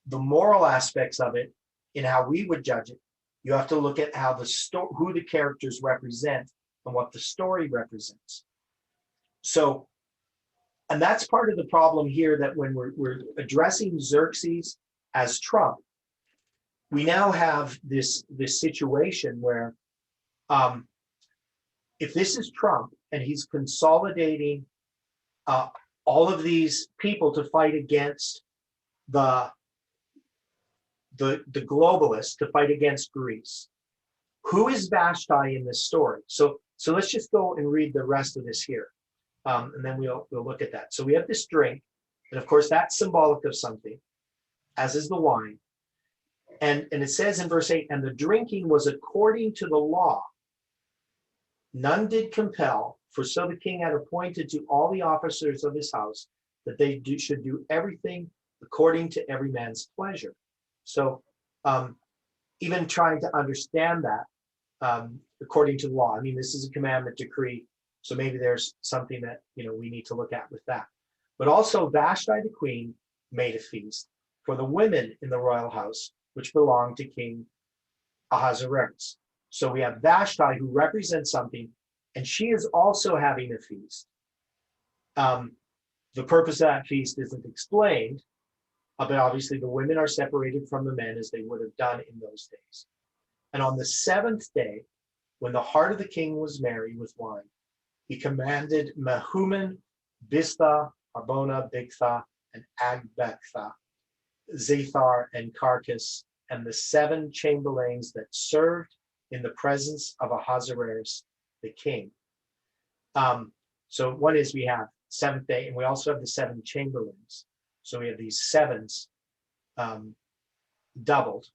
the moral aspects of it in how we would judge it. You have to look at how who the characters represent and what the story represents. So, and that's part of the problem here, that when we're addressing Xerxes as Trump, we now have this situation where if this is Trump and he's consolidating all of these people to fight against the globalists, to fight against Greece, Who is Vashti in this story? So let's just go and read the rest of this here. And then we'll look at that. So we have this drink, and of course that's symbolic of something, as is the wine. And it says in verse 8, and the drinking was according to the law. None did compel, for so the king had appointed to all the officers of his house that they should do everything according to every man's pleasure. So even trying to understand that according to the law, I mean, this is a commandment decree, so maybe there's something that we need to look at with that. But also Vashti the queen made a feast for the women in the royal house, which belonged to King Ahasuerus. So we have Vashti, who represents something, and she is also having a feast. The purpose of that feast isn't explained, but obviously the women are separated from the men as they would have done in those days. And on the seventh day, when the heart of the king was merry with wine, he commanded Mehuman, Biztha, Harbona, Bigtha, and Agbektha, Zethar, and Carcass, and the 7 chamberlains that served in the presence of Ahasuerus the king. So one is we have seventh day, and we also have the 7 chamberlains. So we have these 7s doubled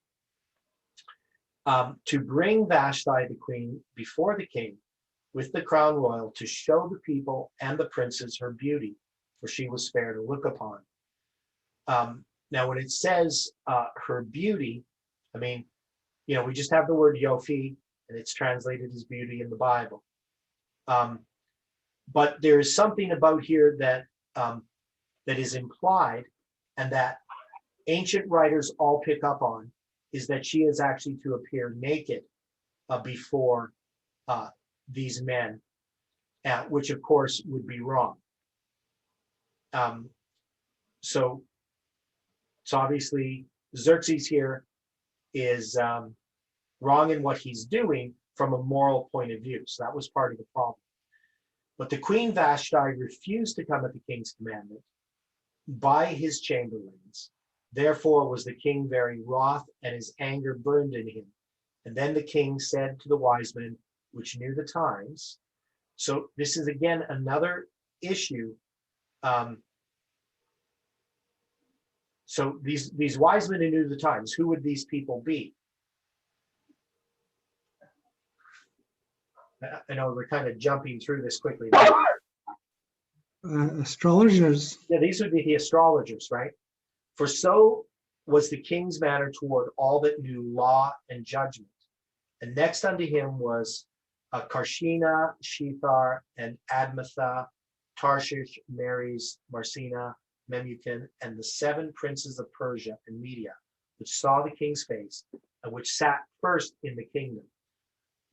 to bring Vashti the queen before the king with the crown royal, to show the people and the princes her beauty, for she was fair to look upon. Now, when it says her beauty, I mean, we just have the word Yofi, and it's translated as beauty in the Bible. But there is something about here that that is implied, and that ancient writers all pick up on, is that she is actually to appear naked before these men, which of course would be wrong. So obviously Xerxes here is wrong in what he's doing from a moral point of view. So that was part of the problem. But the queen Vashti refused to come at the king's commandment by his chamberlains. Therefore was the king very wroth, and his anger burned in him. And then the king said to the wise men, which knew the times. So this is again another issue. So these wise men who knew the times, who would these people be? I know we're kind of jumping through this quickly. Astrologers. Yeah, these would be the astrologers, right? For so was the king's manner toward all that knew law and judgment. And next unto him was Karshina, Shethar, and Admatha, Tarshish, Meres, Marsina, Memucan, and the 7 princes of Persia and Media, which saw the king's face, and which sat first in the kingdom.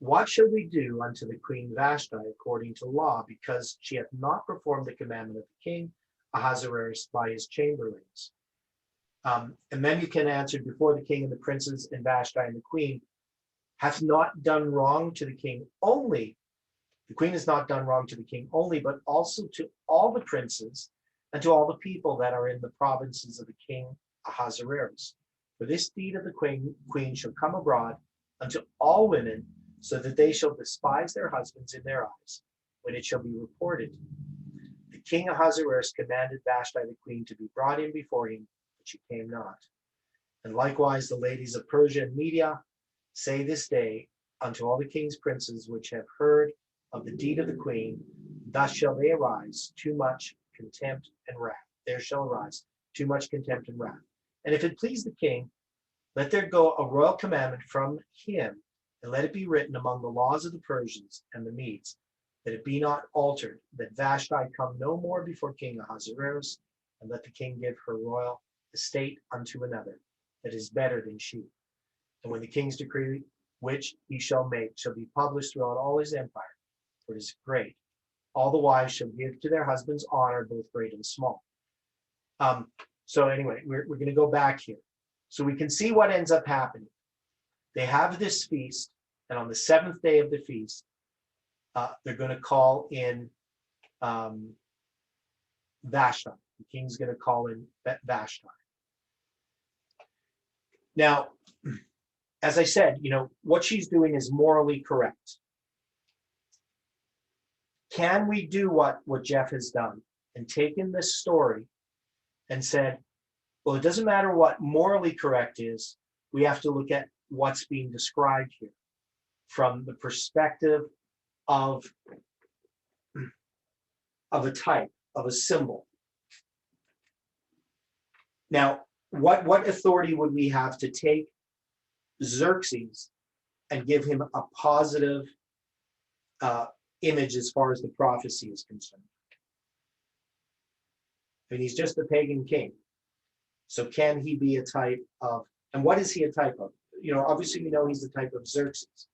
What shall we do unto the queen Vashti according to law, because she hath not performed the commandment of the king Ahasuerus by his chamberlains? And Memucan answered before the king and the princes, and Vashti and the queen hath not done wrong to the king only. The queen has not done wrong to the king only, but also to all the princes and to all the people that are in the provinces of the king Ahasuerus. For this deed of the queen shall come abroad unto all women, so that they shall despise their husbands in their eyes, when it shall be reported. The king Ahasuerus commanded Vashti the queen to be brought in before him, but she came not. And likewise the ladies of Persia and Media say this day unto all the king's princes which have heard of the deed of the queen, thus shall they arise too much contempt and wrath. There shall arise too much contempt and wrath. And if it please the king, let there go a royal commandment from him, and let it be written among the laws of the Persians and the Medes, that it be not altered, that Vashti come no more before King Ahasuerus, and let the king give her royal estate unto another, that is better than she. And when the king's decree, which he shall make, shall be published throughout all his empire, for it is great, all the wives shall give to their husbands honor, both great and small. So anyway, we're going to go back here. So we can see what ends up happening. They have this feast, and on the 7th day of the feast, they're going to call in Vashti. The king's going to call in Vashti. Now, as I said, what she's doing is morally correct. Can we do what Jeff has done and taken this story and said, well, it doesn't matter what morally correct is, we have to look at what's being described here from the perspective of a type, of a symbol. Now, what authority would we have to take Xerxes and give him a positive image as far as the prophecy is concerned? I mean, he's just a pagan king. So can he be a type of, and what is he a type of? Obviously we know he's the type of Xerxes,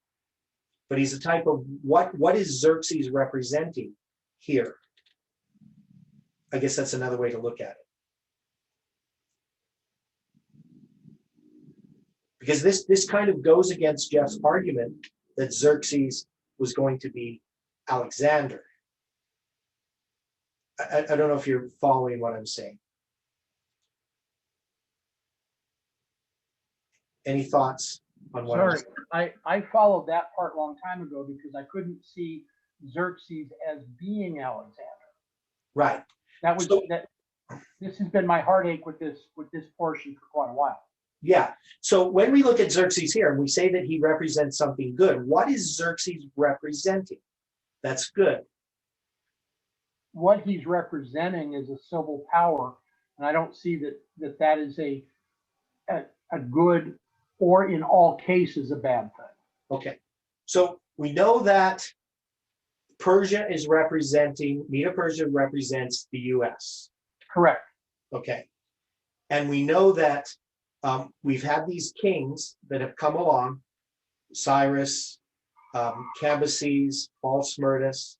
but he's a type of what is Xerxes representing here? I guess that's another way to look at it. Because this kind of goes against Jeff's argument that Xerxes was going to be Alexander. I don't know if you're following what I'm saying. Any thoughts on what I'm Sorry, I followed that part a long time ago because I couldn't see Xerxes as being Alexander. Right. That was this has been my heartache with this portion for quite a while. Yeah. So when we look at Xerxes here and we say that he represents something good, what is Xerxes representing? That's good. What he's representing is a civil power, and I don't see that is a good, or in all cases a bad thing. Okay. So we know that Persia is representing, Medo-Persia represents the US. Correct. Okay. And we know that we've had these kings that have come along, Cyrus, Cambyses, Paul Smyrtus,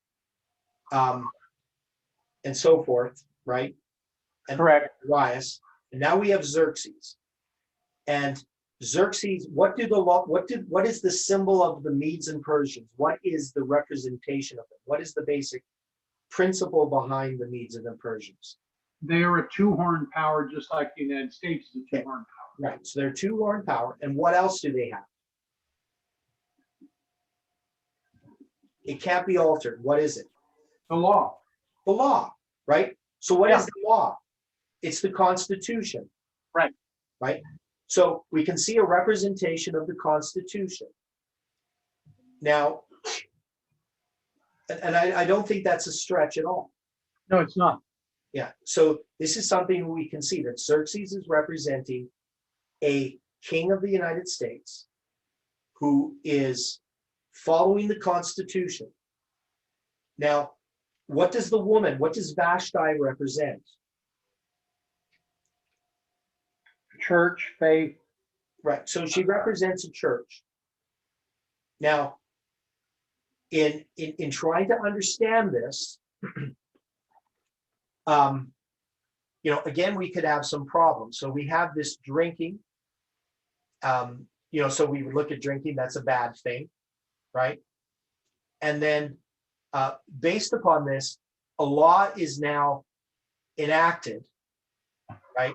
and so forth, right? And Correct. Darius. And now we have Xerxes. And Xerxes, what is the symbol of the Medes and Persians? What is the representation of them? What is the basic principle behind the Medes and the Persians? They are a two-horned power, just like the United States is a two-horned power. Right. So they're two-horned power. And what else do they have? It can't be altered. What is it? The law. The law, right? So what is the law? It's the Constitution. Right. Right? So we can see a representation of the Constitution. Now, and I don't think that's a stretch at all. No, it's not. Yeah. So this is something we can see that Xerxes is representing a king of the United States who is following the Constitution. Now, what does Vashti represent? Church, faith. Right. So she represents a church. Now, in trying to understand this, again, we could have some problems. So we have this drinking. So we would look at drinking, that's a bad thing, right? And then based upon this, a law is now enacted, right?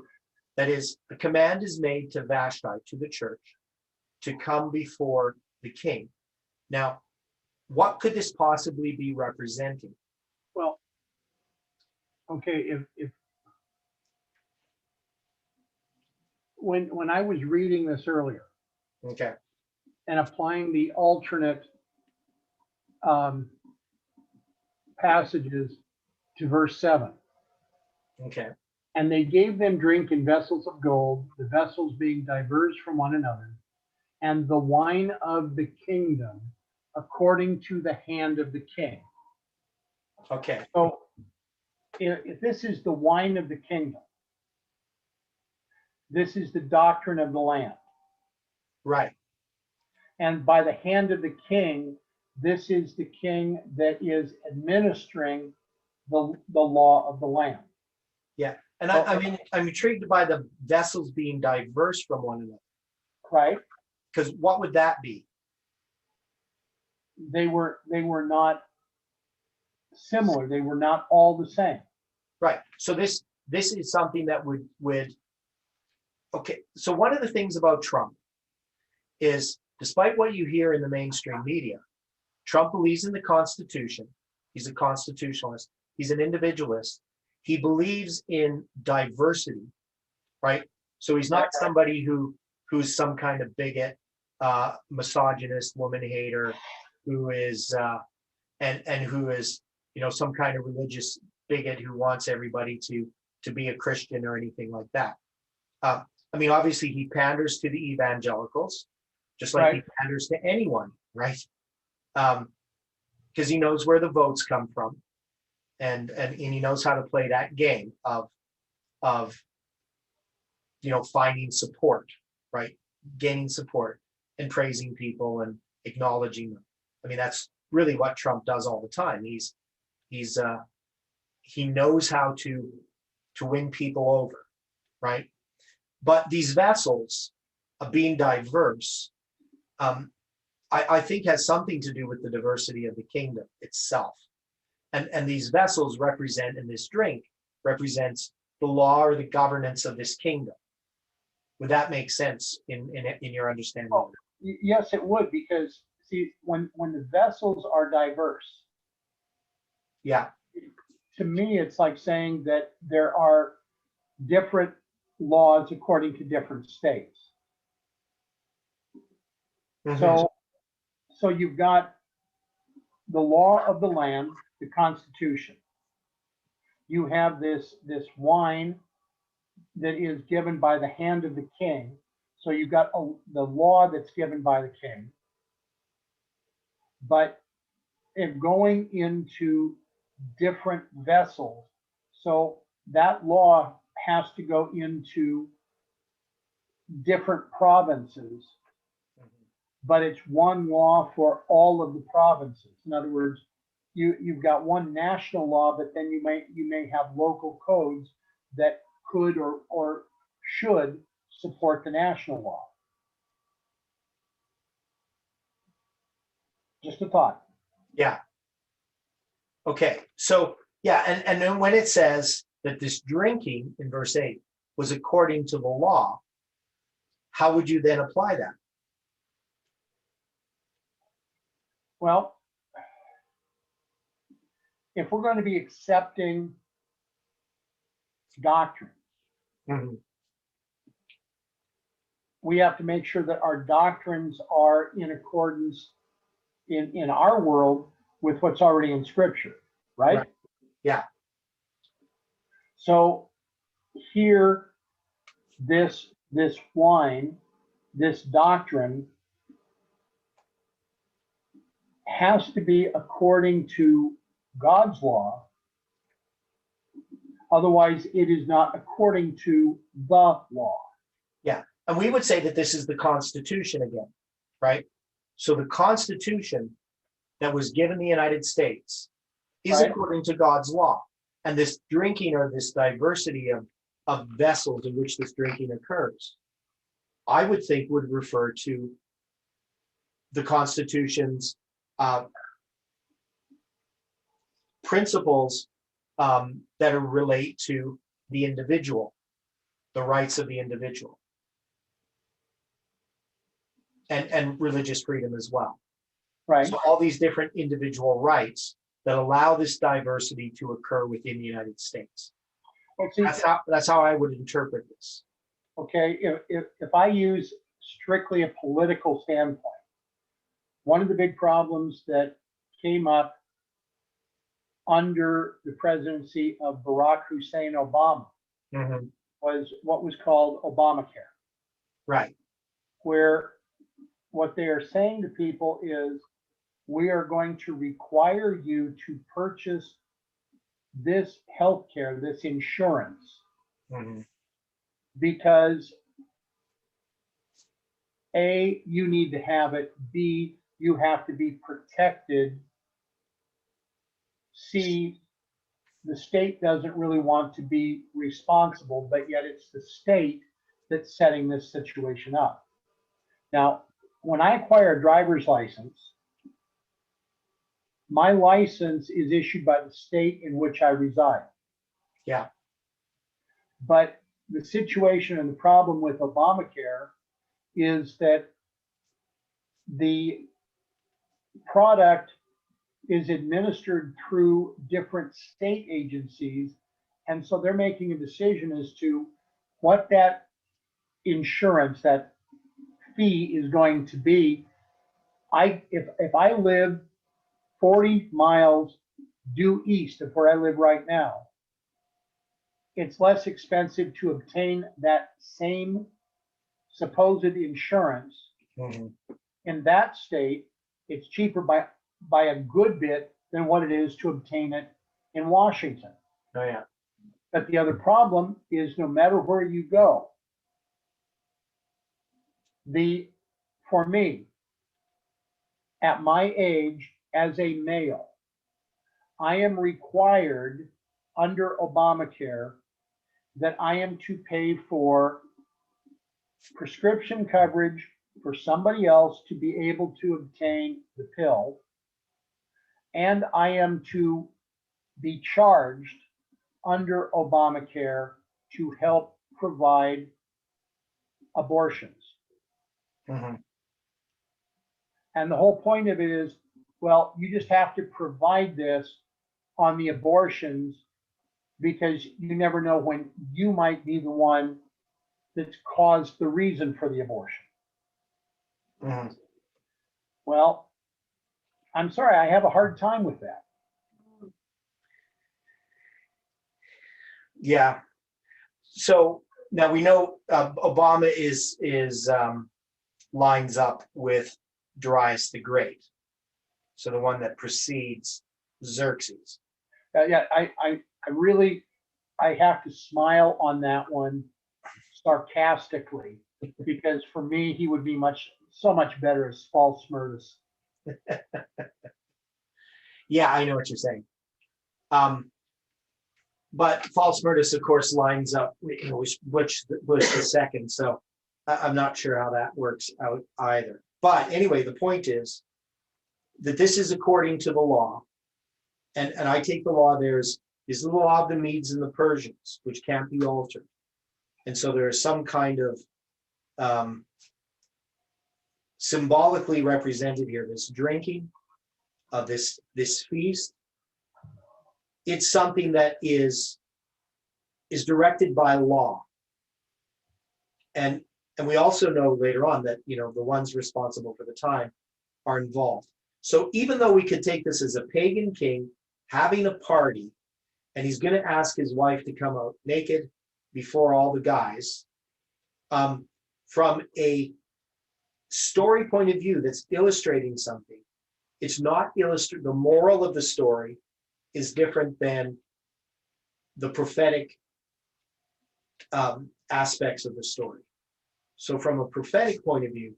That is, a command is made to Vashti, to the church, to come before the king. Now, what could this possibly be representing? Well, okay, if when I was reading this earlier, Okay. and applying the alternate passages to verse 7. Okay. And they gave them drink in vessels of gold, the vessels being diverse from one another, and the wine of the kingdom according to the hand of the king. Okay. So if this is the wine of the kingdom, this is the doctrine of the land. Right. And by the hand of the king, this is the king that is administering the law of the land. Yeah. And I'm intrigued by the vessels being diverse from one another. Right? Because what would that be? They were not similar. They were not all the same. Right. So this is something that would okay. So one of the things about Trump is despite what you hear in the mainstream media, Trump believes in the Constitution. He's a constitutionalist. He's an individualist. He believes in diversity, right? So he's not somebody who's some kind of bigot, misogynist, woman hater, who is and who is, you know, some kind of religious bigot who wants everybody to be a Christian or anything like that. I mean, obviously he panders to the evangelicals, just like he panders to anyone, right? Because he knows where the votes come from, and he knows how to play that game of you know, finding support, right? Gaining support and praising people and acknowledging them. I mean, that's really what Trump does all the time. He knows how to win people over, right? But these vessels of being diverse, I think has something to do with the diversity of the kingdom itself. And these vessels represent, and this drink represents the law or the governance of this kingdom. Would that make sense in your understanding? Oh, yes, it would, because see, when the vessels are diverse, Yeah. to me, it's like saying that there are different laws according to different states. Mhm. So you've got the law of the land, the Constitution. You have this wine that is given by the hand of the king. So you've got the law that's given by the king. But it going into different vessels. So that law has to go into different provinces, but it's one law for all of the provinces. In other words, you've got one national law, but then you may have local codes that could or should support the national law. Just a thought. Yeah. Okay. So yeah, and then when it says that this drinking in verse 8 was according to the law, how would you then apply that? Well, if we're going to be accepting doctrine, Mhm. we have to make sure that our doctrines are in accordance in our world with what's already in scripture, right? Right. Yeah. So here, this wine, this doctrine has to be according to God's law. Otherwise, it is not according to the law. Yeah. And we would say that this is the Constitution again, right? So the Constitution that was given the United States is Right. according to God's law. And this drinking, or this diversity of vessels in which this drinking occurs, I would think would refer to the Constitution's principles that relate to the individual, the rights of the individual, and religious freedom as well. Right. So all these different individual rights that allow this diversity to occur within the United States. Well, see, That's how I would interpret this. okay, if I use strictly a political standpoint, one of the big problems that came up under the presidency of Barack Hussein Obama Mhm. was what was called Obamacare, Right. where what they are saying to people is, we are going to require you to purchase this health care, this insurance, Mhm. because A, you need to have it, B, you have to be protected, C, the state doesn't really want to be responsible, but yet it's the state that's setting this situation up. Now, when I acquire a driver's license, my license is issued by the state in which I reside. Yeah. But the situation and the problem with Obamacare is that the product is administered through different state agencies. And so they're making a decision as to what that insurance, that fee is going to be. If I live 40 miles due east of where I live right now, it's less expensive to obtain that same supposed insurance Mhm. in that state. It's cheaper by a good bit than what it is to obtain it in Washington. Oh, yeah. But the other problem is no matter where you go, for me, at my age as a male, I am required under Obamacare that I am to pay for prescription coverage for somebody else to be able to obtain the pill. And I am to be charged under Obamacare to help provide abortions. Mhm. And the whole point of it is, well, you just have to provide this on the abortions because you never know when you might be the one that's caused the reason for the abortion. Mhm. Well, I'm sorry, I have a hard time with that. Yeah. So now we know Obama lines up with Darius the Great. So the one that precedes Xerxes. Yeah, I really, I have to smile on that one sarcastically because for me, he would be so much better as false Smyrtus. Yeah, I know what you're saying. But false Smyrtus, of course, lines up, which was the second. So I'm not sure how that works out either. But anyway, the point is that this is according to the law. And I take the law there is the law of the Medes and the Persians, which can't be altered. And so there is some kind of symbolically represented here, this drinking of this feast. It's something that is directed by law. And we also know later on that, the ones responsible for the time are involved. So even though we could take this as a pagan king having a party, and he's going to ask his wife to come out naked before all the guys, from a story point of view that's illustrating something, it's not the moral of the story is different than the prophetic aspects of the story. So from a prophetic point of view,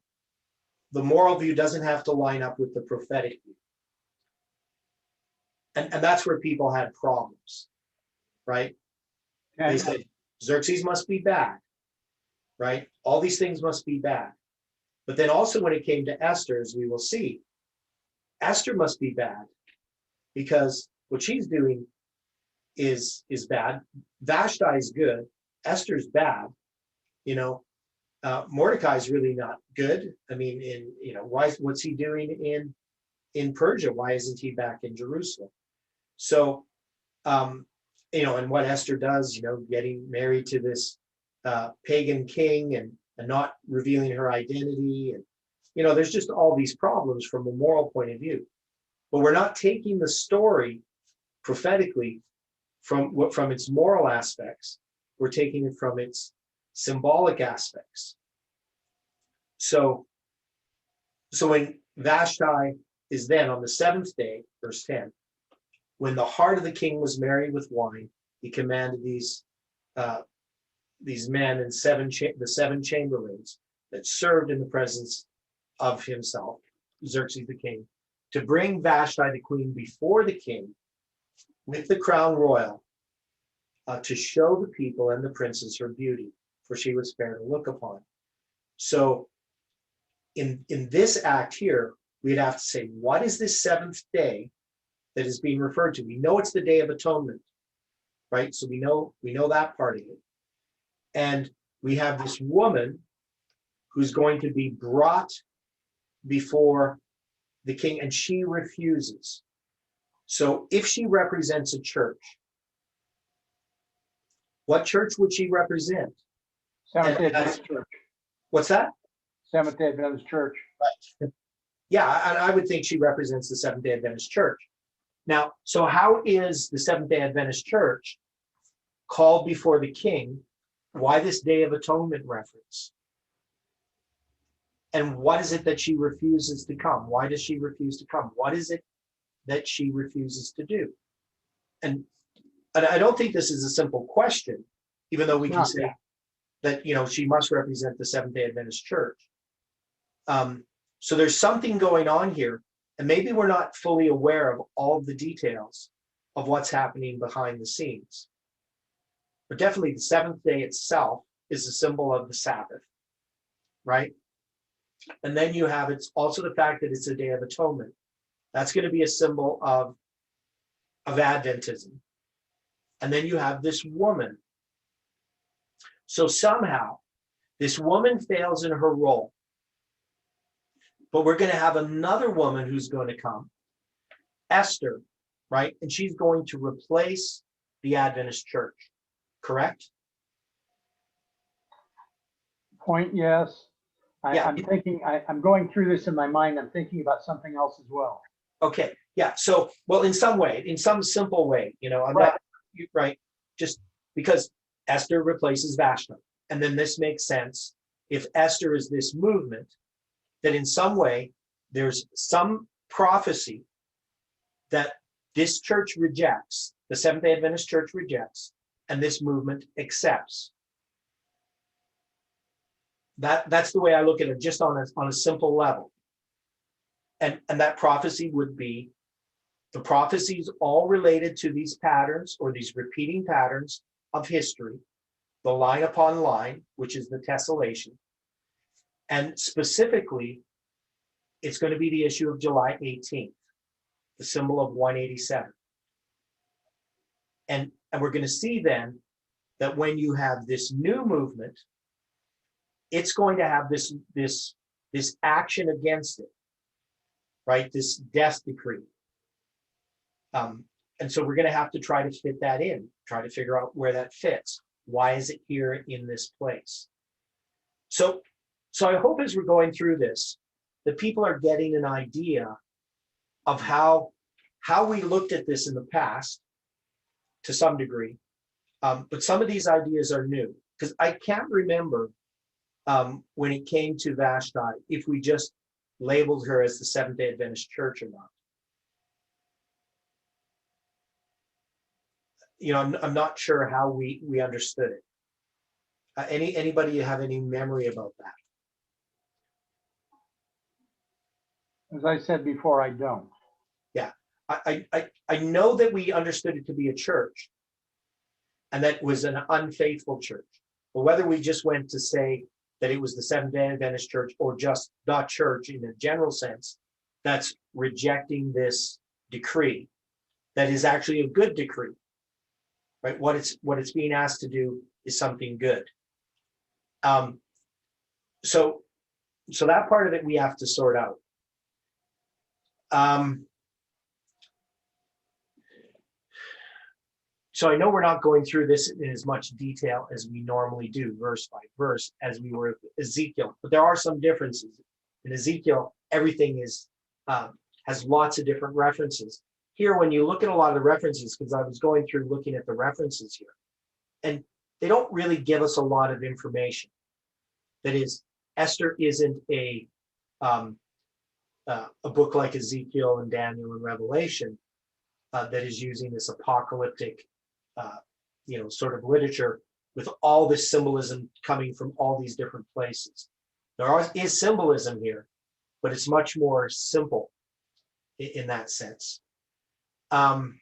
the moral view doesn't have to line up with the prophetic view. And that's where people had problems, right? Okay. They said, Xerxes must be bad, right? All these things must be bad. But then also when it came to Esther, as we will see, Esther must be bad because what she's doing is bad. Vashti is good. Esther's bad. Mordecai's really not good. I mean, what's he doing in Persia? Why isn't he back in Jerusalem? So, and what Esther does, getting married to this pagan king and not revealing her identity. And, there's just all these problems from a moral point of view. But we're not taking the story prophetically from its moral aspects. We're taking it from its symbolic aspects. So when Vashti is then on the seventh day, verse 10, when the heart of the king was merry with wine, he commanded these men and the seven chamberlains that served in the presence of himself, Xerxes the king, to bring Vashti the queen before the king with the crown royal, to show the people and the princes her beauty, for she was fair to look upon. So in this act here, we'd have to say, what is this seventh day that is being referred to? We know it's the Day of Atonement, right? So we know that part of it. And we have this woman who's going to be brought before the king, and she refuses. So if she represents a church, what church would she represent? Seventh-day And Adventist Church. What's that? Seventh-day Adventist Church. Yeah, and I would think she represents the Seventh-day Adventist Church. Now, so how is the Seventh-day Adventist Church called before the king? Why this Day of Atonement reference? And what is it that she refuses to come? Why does she refuse to come? What is it that she refuses to do? And I don't think this is a simple question, even though we can say that, she must represent the Seventh-day Adventist Church. So there's something going on here, and maybe we're not fully aware of all of the details of what's happening behind the scenes. But definitely the seventh day itself is a symbol of the Sabbath, right? And then you have, it's also the fact that it's a Day of Atonement. That's going to be a symbol of Adventism. And then you have this woman. So somehow this woman fails in her role. But we're going to have another woman who's going to come, Esther, right? And she's going to replace the Adventist church, correct? Point, yes. Yeah. I'm thinking, I'm going through this in my mind. I'm thinking about something else as well. Okay. Yeah. So, well, in some way, in some simple way, I'm Right. not, right? Just because Esther replaces Vashti. And then this makes sense. If Esther is this movement, that in some way, there's some prophecy that this church rejects, the Seventh-day Adventist Church rejects, and this movement accepts. That's the way I look at it, just on a simple level. And that prophecy would be, the prophecies all related to these patterns or these repeating patterns of history, the line upon line, which is the tessellation. And specifically, it's going to be the issue of July 18th, the symbol of 187. And we're going to see then that when you have this new movement, it's going to have this action against it, right? This death decree. And so we're going to have to try to fit that in, try to figure out where that fits. Why is it here in this place? So I hope as we're going through this, that people are getting an idea of how we looked at this in the past to some degree. But some of these ideas are new, because I can't remember when it came to Vashti, if we just labeled her as the Seventh-day Adventist Church or not. I'm not sure how we understood it. Anybody have any memory about that? As I said before, I don't. Yeah, I know that we understood it to be a church, and that was an unfaithful church. But whether we just went to say that it was the Seventh-day Adventist Church or just the church in a general sense, that's rejecting this decree, that is actually a good decree, right? What it's being asked to do is something good. So that part of it we have to sort out. So I know we're not going through this in as much detail as we normally do, verse by verse, as we were with Ezekiel, but there are some differences. In Ezekiel, everything has lots of different references. Here, when you look at a lot of the references, because I was going through looking at the references here, and they don't really give us a lot of information. That is, Esther isn't a book like Ezekiel and Daniel and Revelation that is using this apocalyptic sort of literature with all this symbolism coming from all these different places. There is symbolism here, but it's much more simple in that sense. Now,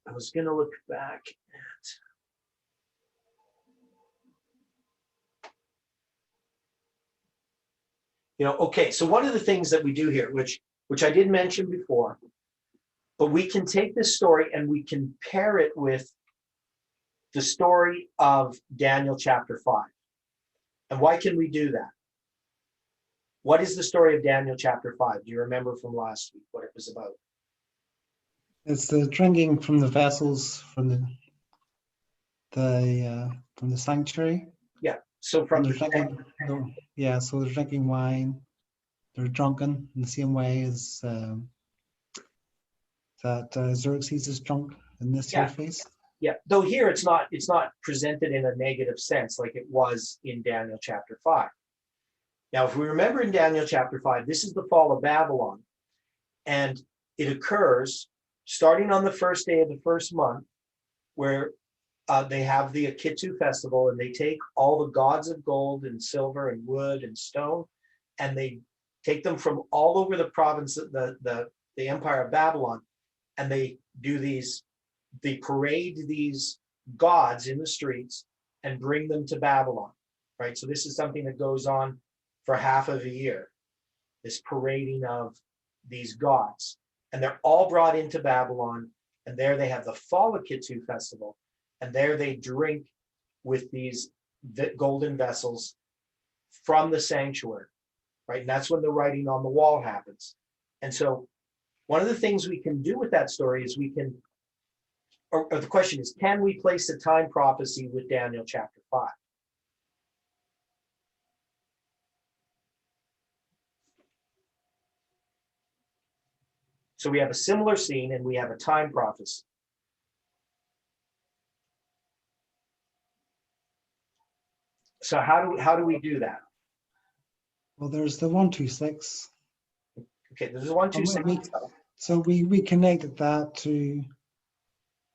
I was going to look back at, okay, so one of the things that we do here, which I did mention before, but we can take this story and we can pair it with the story of Daniel chapter 5. And why can we do that? What is the story of Daniel chapter 5? Do you remember from last week what it was about? It's the drinking from the vessels from the sanctuary. Yeah. So from And they're drinking, so they're drinking wine. They're drunken in the same way as that Xerxes is drunk in this here phase. Yeah, though here it's not presented in a negative sense like it was in Daniel chapter 5. Now, if we remember in Daniel chapter 5, this is the fall of Babylon, and it occurs starting on the first day of the first month, where they have the Akitu festival, and they take all the gods of gold and silver and wood and stone, and they take them from all over the province, the empire of Babylon, and they parade these gods in the streets and bring them to Babylon, right? So this is something that goes on for half of a year, this parading of these gods. And they're all brought into Babylon, and there they have the Fall of Kittu festival, and there they drink with these golden vessels from the sanctuary, right? And that's when the writing on the wall happens. And so one of the things we can do with that story is we can, or the question is, can we place a time prophecy with Daniel chapter 5? So we have a similar scene and we have a time prophecy. So how do we do that? Well, there's the 126. Okay, there's a 126. So we connected that to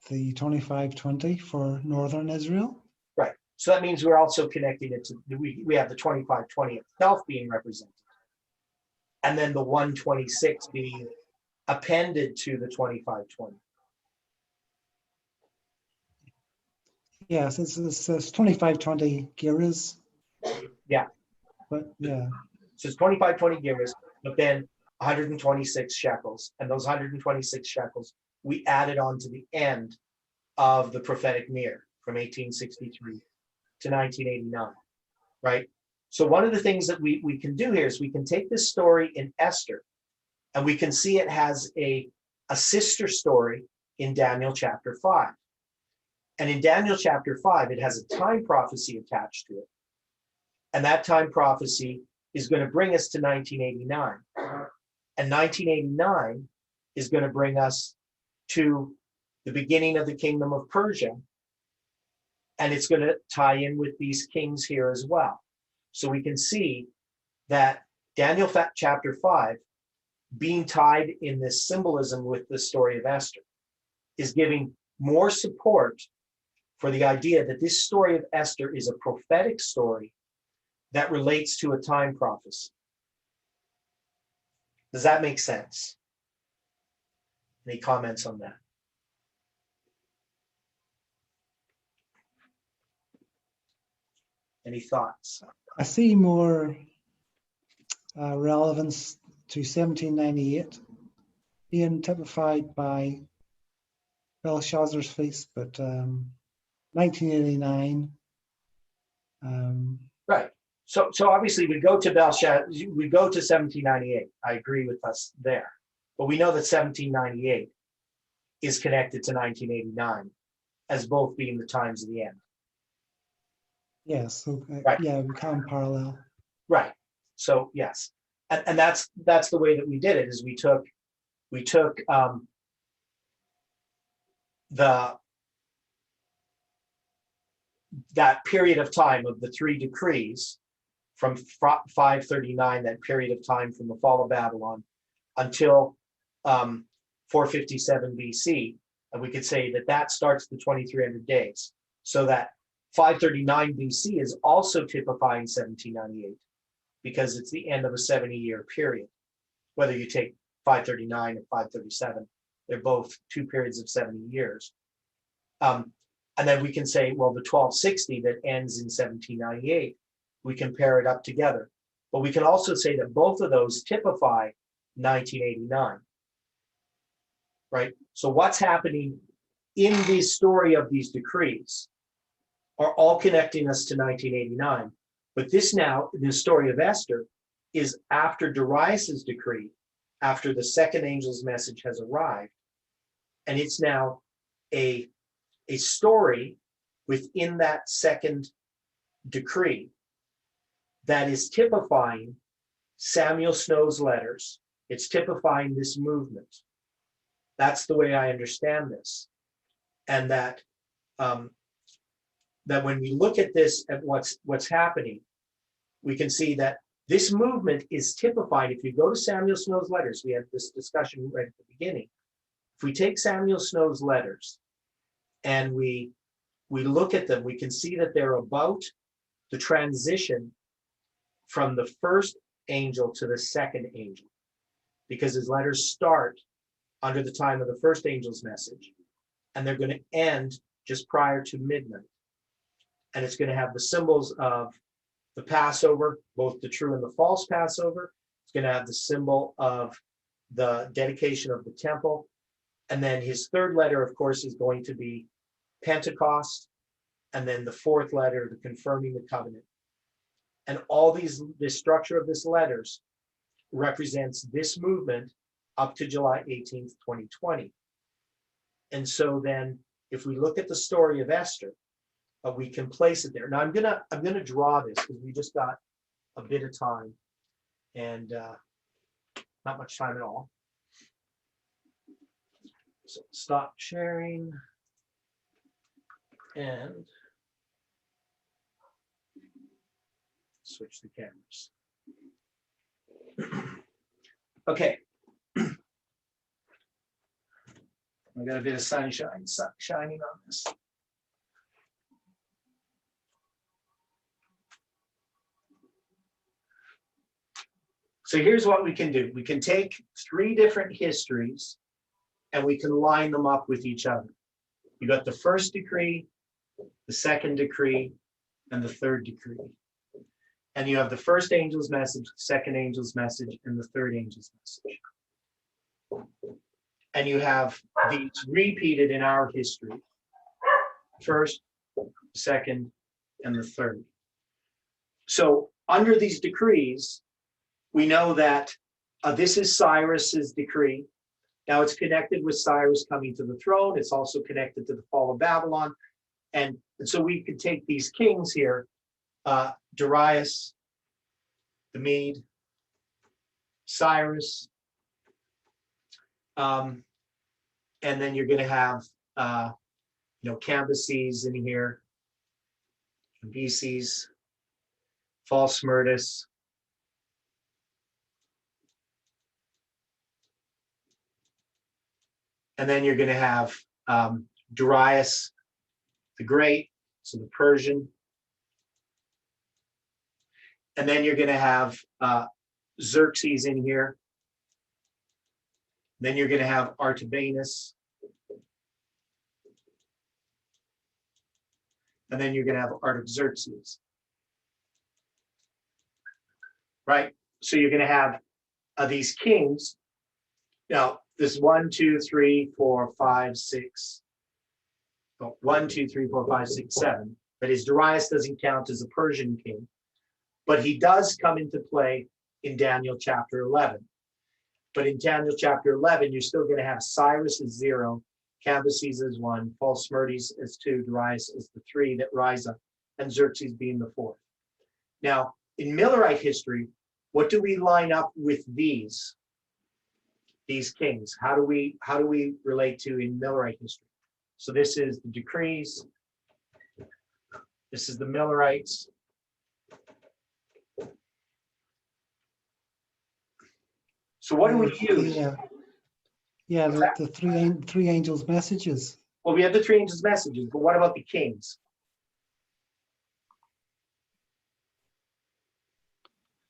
the 2520 for northern Israel. Right. So that means we're also connecting it to, we have the 2520 itself being represented. And then the 126 being appended to the 2520. Yes, it's 2520 giras. Yeah. But yeah. So it's 2520 giras, but then 126 shekels. And those 126 shekels, we added on to the end of the prophetic mirror from 1863 to 1989, right? So one of the things that we can do here is we can take this story in Esther, and we can see it has a sister story in Daniel chapter 5. And in Daniel chapter 5, it has a time prophecy attached to it. And that time prophecy is going to bring us to 1989. And 1989 is going to bring us to the beginning of the kingdom of Persia. And it's going to tie in with these kings here as well. So we can see that Daniel chapter 5, being tied in this symbolism with the story of Esther, is giving more support for the idea that this story of Esther is a prophetic story that relates to a time prophecy. Does that make sense? Any comments on that? Any thoughts? I see more relevance to 1798 being typified by Belshazzar's feast, but 1989. Right. So obviously we go to Belshazzar, we go to 1798. I agree with us there. But we know that 1798 is connected to 1989 as both being the times of the end. Yes, so Right. Yeah, we can parallel. Right. So yes. And that's the way that we did it, is we took that period of time of the three decrees from 539, that period of time from the fall of Babylon until 457 BC, and we could say that starts the 2300 days. So that 539 BC is also typifying 1798 because it's the end of a 70-year period. Whether you take 539 or 537, they're both two periods of 70 years. And then we can say, well, the 1260 that ends in 1798, we can pair it up together. But we can also say that both of those typify 1989, right? So what's happening in the story of these decrees are all connecting us to 1989, But this now, the story of Esther, is after Darius's decree, after the second angel's message has arrived, and it's now a story within that second decree that is typifying Samuel Snow's letters. It's typifying this movement. That's the way I understand this. And that that when we look at this, at what's happening, we can see that this movement is typified. If you go to Samuel Snow's letters, we had this discussion right at the beginning. If we take Samuel Snow's letters and we look at them, we can see that they're about the transition from the first angel to the second angel, because his letters start under the time of the first angel's message, and they're going to end just prior to midnight. And it's going to have the symbols of the Passover, both the true and the false Passover. It's going to have the symbol of the dedication of the temple. And then his third letter, of course, is going to be Pentecost. And then the fourth letter, the confirming the covenant. And all this structure of this letters represents this movement up to July 18th, 2020. And so then if we look at the story of Esther, we can place it there. Now I'm gonna draw this because we just got a bit of time and not much time at all. So stop sharing and switch the cameras. Okay. I got a bit of sun shining on this. So here's what we can do. We can take 3 different histories and we can line them up with each other. You got the first decree, the second decree, and the third decree. And you have the first angel's message, the second angel's message, and the third angel's message. And you have these repeated in our history. First, second, and the third. So under these decrees, we know that this is Cyrus's decree. Now it's connected with Cyrus coming to the throne. It's also connected to the fall of Babylon. And so we could take these kings here, Darius, the Mede, Cyrus, and then you're going to have, Cambyses in here, Cambyses, false Smyrtus, and then you're going to have Darius the Great, so the Persian. And then you're going to have Xerxes in here. Then you're going to have Artabanus. And then you're going to have Artaxerxes. Right? So you're going to have these kings. Now, this 1, 2, 3, 4, 5, 6. 1, 2, 3, 4, 5, 6, 7. That is, Darius doesn't count as a Persian king, but he does come into play in Daniel chapter 11. But in Daniel chapter 11, you're still going to have Cyrus as 0, Cambyses as 1, false Smyrtus as 2, Darius as the 3 that rise up, and Xerxes being the 4th. Now, in Millerite history, what do we line up with these kings? How do we relate to in Millerite history? So this is the decrees. This is the Millerites. So what do we use? Yeah, the three angels' messages. Well, we have the 3 angels' messages, but what about the kings?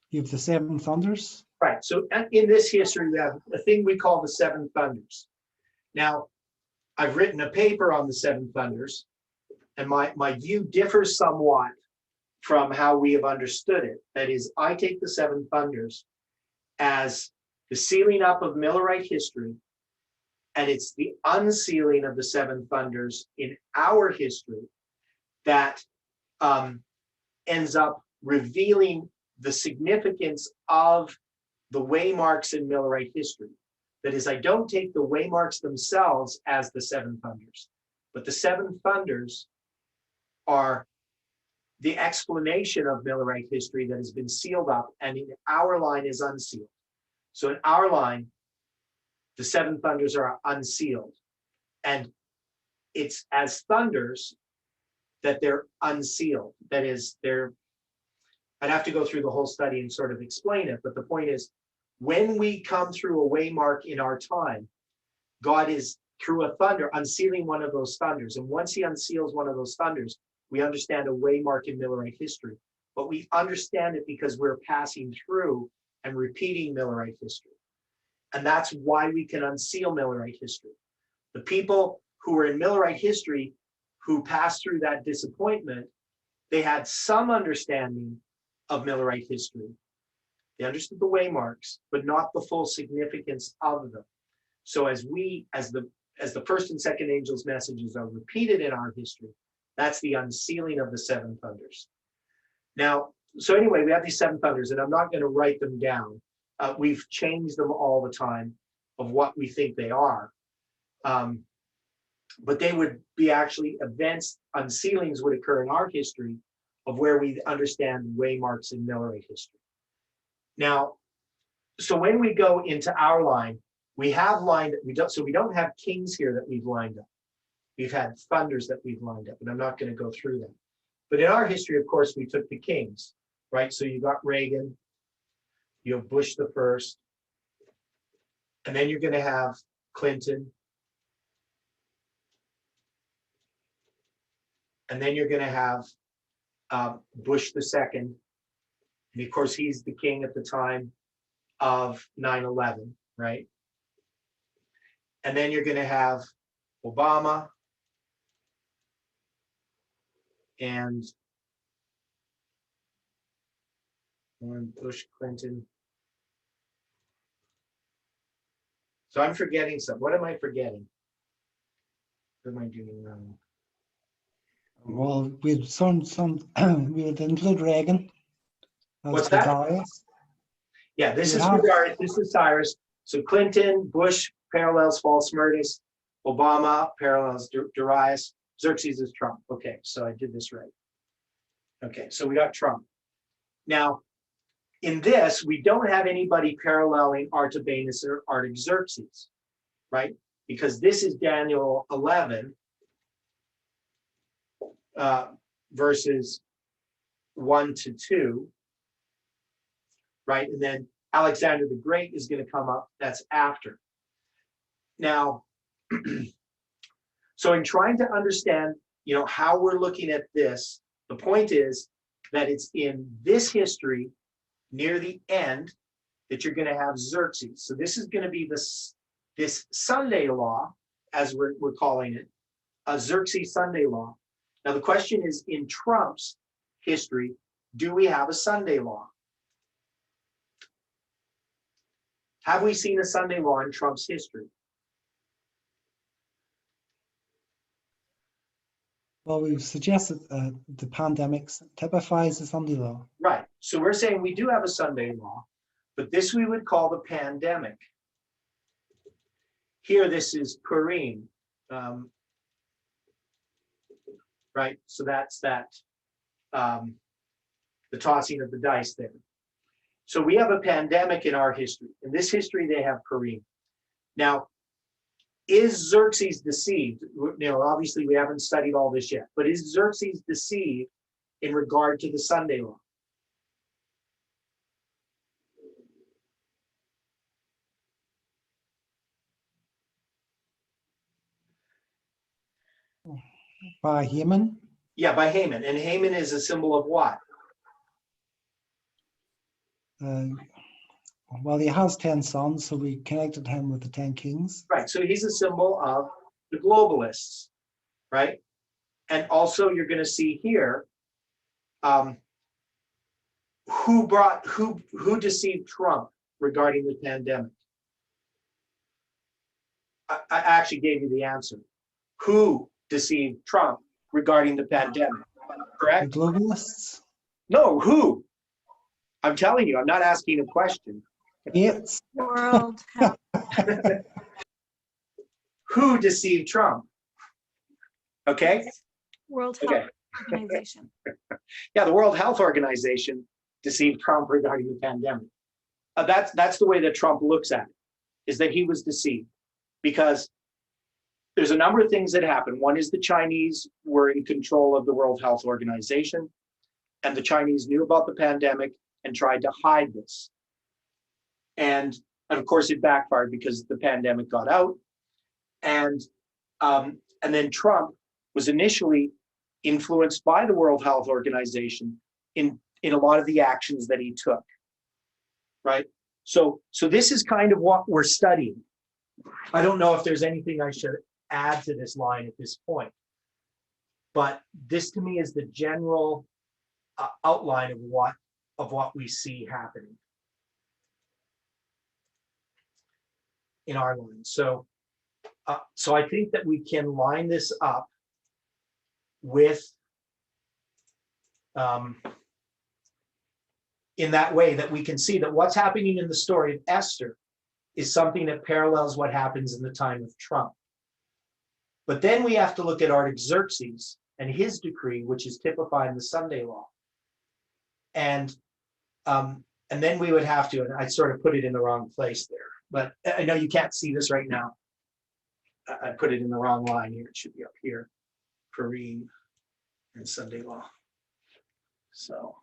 You have the 7 thunders. Right. So in this history, we have a thing we call the 7 thunders. Now, I've written a paper on the 7 thunders, and my view differs somewhat from how we have understood it. That is, I take the 7 thunders as the sealing up of Millerite history, and it's the unsealing of the 7 thunders in our history that ends up revealing the significance of the waymarks in Millerite history. That is, I don't take the waymarks themselves as the seven thunders, but the seven thunders are the explanation of Millerite history that has been sealed up, and in our line is unsealed. So in our line, the seven thunders are unsealed, and it's as thunders that they're unsealed. That is, I'd have to go through the whole study and sort of explain it, but the point is, when we come through a waymark in our time, God is, through a thunder, unsealing one of those thunders. And once he unseals one of those thunders, we understand a waymark in Millerite history. But we understand it because we're passing through and repeating Millerite history. And that's why we can unseal Millerite history. The people who were in Millerite history who passed through that disappointment, they had some understanding of Millerite history. They understood the waymarks, but not the full significance of them. So as the first and second angels' messages are repeated in our history, that's the unsealing of the seven thunders. Now, so anyway, we have these seven thunders, and I'm not going to write them down. We've changed them all the time of what we think they are. But they would be actually events, unsealings would occur in our history of where we understand waymarks in Millerite history. Now, so when we go into our line, we have lined, we don't have kings here that we've lined up. We've had thunders that we've lined up, and I'm not going to go through them. But in our history, of course, we took the kings, right? So you got Reagan, you have Bush the first, and then you're going to have Clinton, and then you're going to have Bush the second, and of course he's the king at the time of 9/11, right? And then you're going to have Obama and Bush, Clinton. So I'm forgetting some. What am I forgetting? What am I doing wrong? Well, we'd some we would include Reagan. What's that? Darius. Yeah, this You is have- Darius, this is Cyrus. So Clinton, Bush parallels false Smyrtus, Obama parallels Darius, Xerxes is Trump. Okay, so I did this right. Okay, so we got Trump. Now, in this, we don't have anybody paralleling Artabanus or Artaxerxes, right? Because this is Daniel 11, verses 1 to 2, right? And then Alexander the Great is going to come up, that's after. Now, so in trying to understand, how we're looking at this, the point is that it's in this history near the end that you're going to have Xerxes. So this is going to be this Sunday law, as we're calling it, a Xerxes Sunday law. Now the question is, in Trump's history, do we have a Sunday law? Have we seen a Sunday law in Trump's history? Well, we've suggested the pandemic typifies the Sunday law. Right. So we're saying we do have a Sunday law, but this we would call the pandemic. Here, this is Purim. Right. So that's that, the tossing of the dice there. So we have a pandemic in our history. In this history, they have Purim. Now, is Xerxes deceived? Obviously, we haven't studied all this yet, but is Xerxes deceived in regard to the Sunday law? By Haman? Yeah, by Haman. And Haman is a symbol of what? Well, he has 10 sons, so we connected him with the 10 kings. Right. So he's a symbol of the globalists, right? And also you're going to see here, who deceived Trump regarding the pandemic? I actually gave you the answer. Who deceived Trump regarding the pandemic? Correct? The globalists? No, who? I'm telling you, I'm not asking a question. Gates. World Health. Who deceived Trump? Okay, World okay. Health Organization. Yeah, the World Health Organization deceived Trump regarding the pandemic. That's the way that Trump looks at it, is that he was deceived because there's a number of things that happened. One is the Chinese were in control of the World Health Organization, and the Chinese knew about the pandemic and tried to hide this. And of course, it backfired because the pandemic got out. And then Trump was initially influenced by the World Health Organization in a lot of the actions that he took, right? So this is kind of what we're studying. I don't know if there's anything I should add to this line at this point, but this to me is the general outline of what we see happening in our line. So I think that we can line this up with in that way that we can see that what's happening in the story of Esther is something that parallels what happens in the time of Trump. But then we have to look at Artaxerxes and his decree, which is typified in the Sunday law. And then we would have to, and I sort of put it in the wrong place there, but I know you can't see this right now. I put it in the wrong line here. It should be up here. Purim and Sunday law. So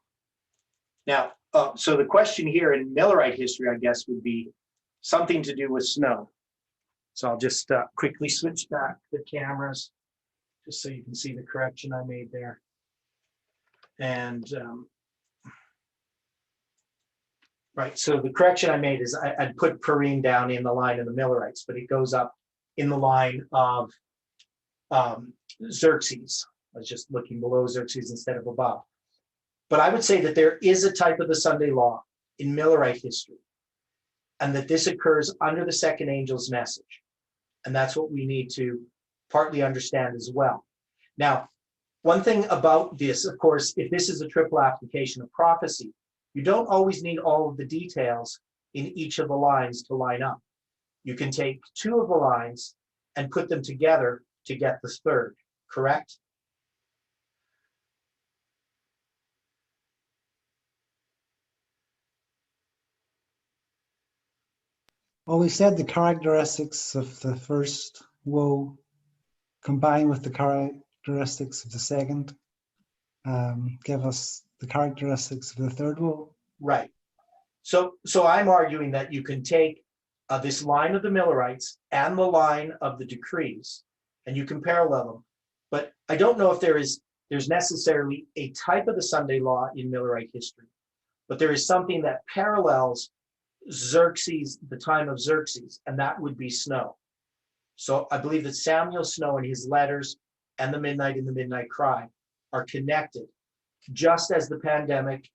now, so the question here in Millerite history, I guess, would be something to do with snow. So I'll just quickly switch back the cameras just so you can see the correction I made there. And right, so the correction I made is I'd put Purim down in the line of the Millerites, but it goes up in the line of Xerxes. I was just looking below Xerxes instead of above. But I would say that there is a type of the Sunday law in Millerite history, and that this occurs under the second angel's message. And that's what we need to partly understand as well. Now, one thing about this, of course, if this is a triple application of prophecy, you don't always need all of the details in each of the lines to line up. You can take two of the lines and put them together to get the third, correct? Well, we said the characteristics of the first woe combined with the characteristics of the second give us the characteristics of the third woe. Right. So I'm arguing that you can take this line of the Millerites and the line of the decrees, and you can parallel them. But I don't know if there's necessarily a type of the Sunday law in Millerite history, but there is something that parallels Xerxes, the time of Xerxes, and that would be snow. So I believe that Samuel Snow and his letters and the Midnight and the Midnight Cry are connected, just as the pandemic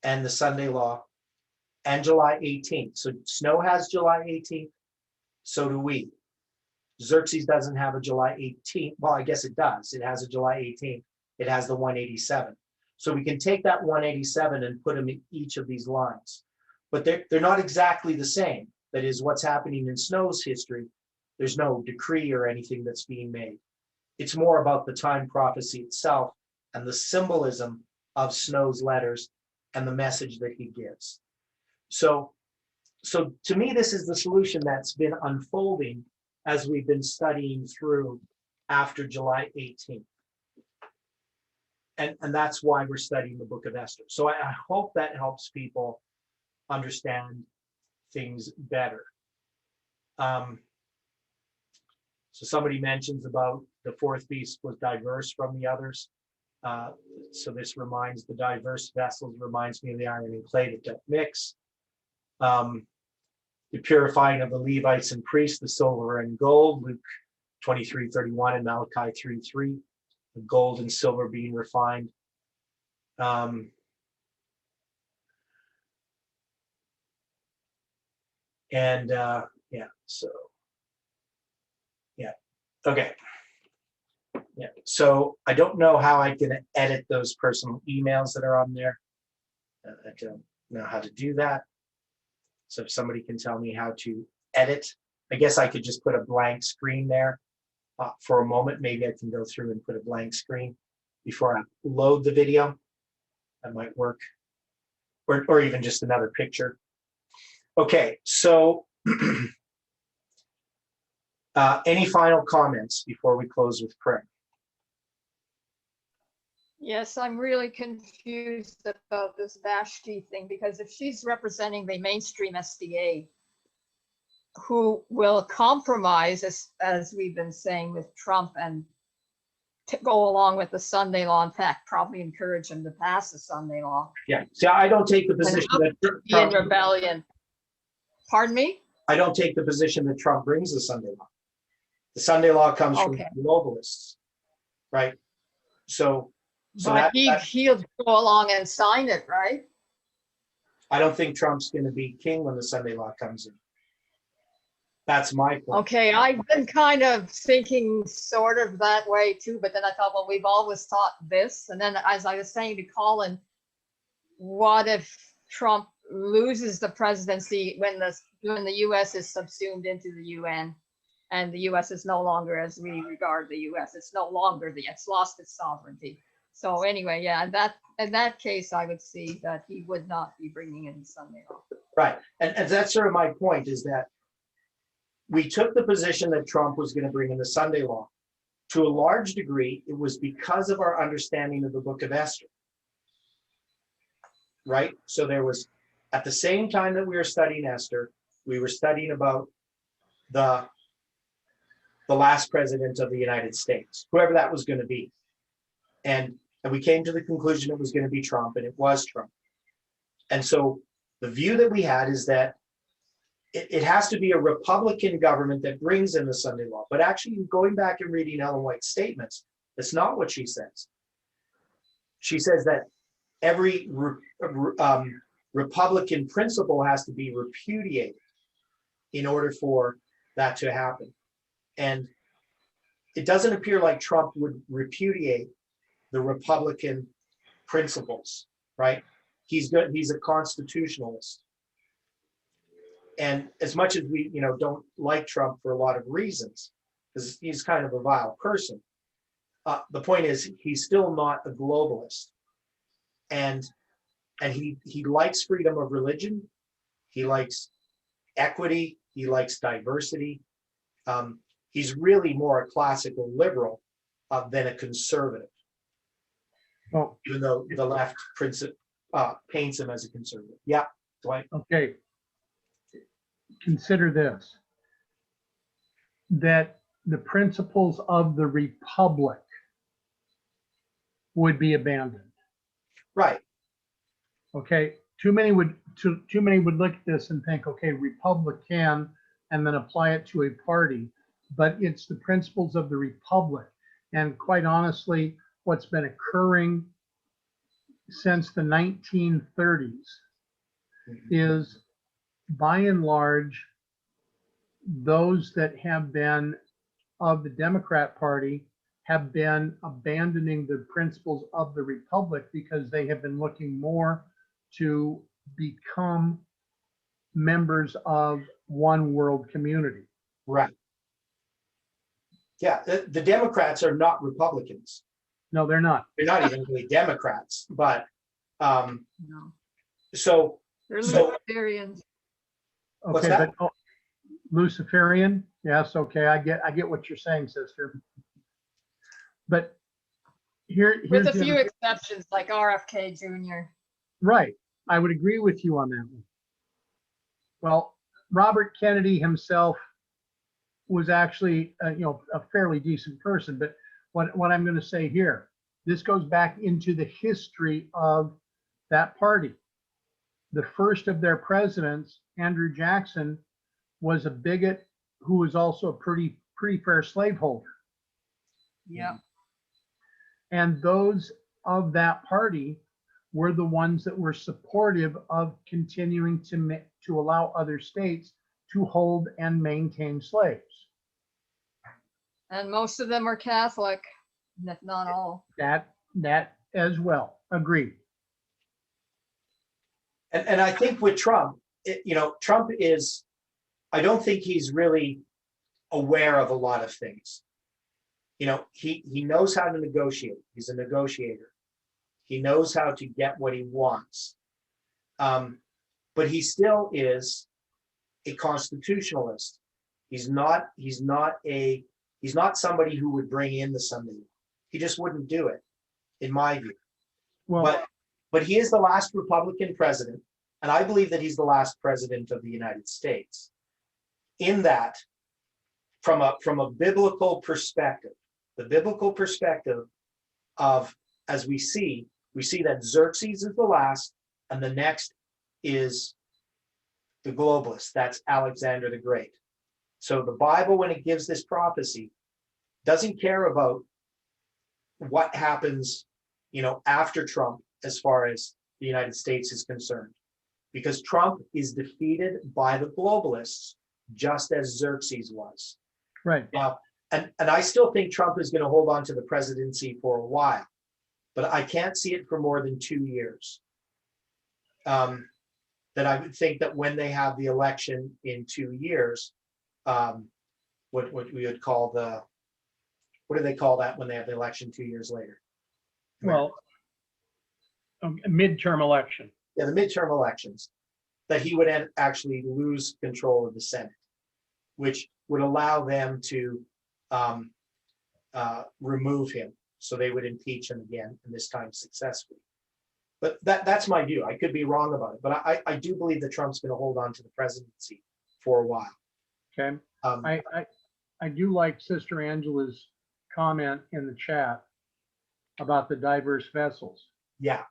and the Sunday law and July 18th. So Snow has July 18th, so do we. Xerxes doesn't have a July 18th. Well, I guess it does. It has a July 18th. It has the 187. So we can take that 187 and put them in each of these lines. But they're not exactly the same. That is what's happening in Snow's history. There's no decree or anything that's being made. It's more about the time prophecy itself and the symbolism of Snow's letters and the message that he gives. So to me, this is the solution that's been unfolding as we've been studying through after July 18th. And that's why we're studying the book of Esther. So I hope that helps people understand things better. So somebody mentions about the fourth beast was diverse from the others. So this reminds the diverse vessels, reminds me of the iron and clay that don't mix. The purifying of the Levites and priests, the silver and gold, Luke 23:31 and Malachi 3:3, the gold and silver being refined. Yeah, so yeah, okay. Yeah, so I don't know how I can edit those personal emails that are on there. I don't know how to do that. So if somebody can tell me how to edit, I guess I could just put a blank screen there for a moment. Maybe I can go through and put a blank screen before I load the video. That might work. Or even just another picture. Okay, so any final comments before we close with prayer? Yes, I'm really confused about this Vashti thing, because if she's representing the mainstream SDA, who will compromise, as we've been saying with Trump, and to go along with the Sunday law, in fact, probably encourage him to pass the Sunday law, Yeah, see, I don't take the position that be in Trump, rebellion. Pardon me? I don't take the position that Trump brings the Sunday law. The Sunday law comes from Okay. globalists, right? So But he'll go along and sign it, right? I don't think Trump's going to be king when the Sunday law comes in. That's my point. Okay, I've been kind of thinking sort of that way too, but then I thought, well, we've always taught this. And then as I was saying to Colin, what if Trump loses the presidency when the US is subsumed into the UN, and the US is no longer as we regard the US, it's lost its sovereignty. So anyway, yeah, in that case, I would see that he would not be bringing in Sunday law. Right. And that's sort of my point, is that we took the position that Trump was going to bring in the Sunday law. To a large degree, it was because of our understanding of the book of Esther. Right? So there was, at the same time that we were studying Esther, we were studying about the last president of the United States, whoever that was going to be. And we came to the conclusion it was going to be Trump, and it was Trump. And so the view that we had is that it has to be a Republican government that brings in the Sunday law. But actually, going back and reading Ellen White's statements, that's not what she says. She says that every Republican principle has to be repudiated in order for that to happen. And it doesn't appear like Trump would repudiate the Republican principles, right? He's a constitutionalist. And as much as we, don't like Trump for a lot of reasons, because he's kind of a vile person, the point is he's still not a globalist. And he likes freedom of religion. He likes equity. He likes diversity. He's really more a classical liberal than a conservative. Oh, Even though the left paints him as a conservative. Yeah, Dwight. okay. Consider this, that the principles of the republic would be abandoned. Right. Okay, too many would look at this and think, okay, Republican, and then apply it to a party, but it's the principles of the republic. And quite honestly, what's been occurring since the 1930s is, by and large, those that have been of the Democrat Party have been abandoning the principles of the republic because they have been looking more to become members of one world community. Right. Yeah, the Democrats are not Republicans. No, they're not. They're not even really Democrats, but No, so they're So- libertarians. What's Okay, that? but Luciferian, yes, okay, I get what you're saying, sister. But here's With a the few other- exceptions, like RFK Jr. right, I would agree with you on that one. Well, Robert Kennedy himself was actually, a fairly decent person. But what I'm going to say here, this goes back into the history of that party. The first of their presidents, Andrew Jackson, was a bigot who was also a pretty fair slaveholder. Yeah. And those of that party were the ones that were supportive of continuing to allow other states to hold and maintain slaves. And most of them are Catholic, if not all. That as well. Agreed. And I think with Trump, Trump is, I don't think he's really aware of a lot of things. He knows how to negotiate. He's a negotiator. He knows how to get what he wants. But he still is a constitutionalist. He's not somebody who would bring in the Sunday law. He just wouldn't do it, in my view. Well, But he is the last Republican president, and I believe that he's the last president of the United States. In that, from a biblical perspective, the biblical perspective of, as we see that Xerxes is the last, and the next is the globalist. That's Alexander the Great. So the Bible, when it gives this prophecy, doesn't care about what happens, after Trump as far as the United States is concerned, because Trump is defeated by the globalists, just as Xerxes was. right. Now, and I still think Trump is going to hold on to the presidency for a while, but I can't see it for more than 2 years. That I would think that when they have the election in 2 years, what we would call what do they call that when they have the election 2 years later? Well, midterm election. Yeah, the midterm elections, that he would actually lose control of the Senate, which would allow them to remove him. So they would impeach him again, and this time successfully. But that's my view. I could be wrong about it, but I do believe that Trump's going to hold on to the presidency for a while. Okay. I do like Sister Angela's comment in the chat about the diverse vessels. Yeah.